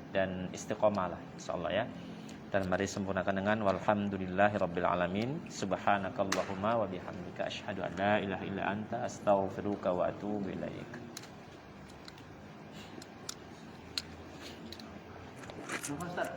dan istiqomah lah insyaallah ya. Dan mari sempurnakan dengan walhamdulillahirabbil alamin. Subhanakallahumma wa bihamdika asyhadu an la ilaha illa anta astaghfiruka wa atubu ilaik. Ustaz,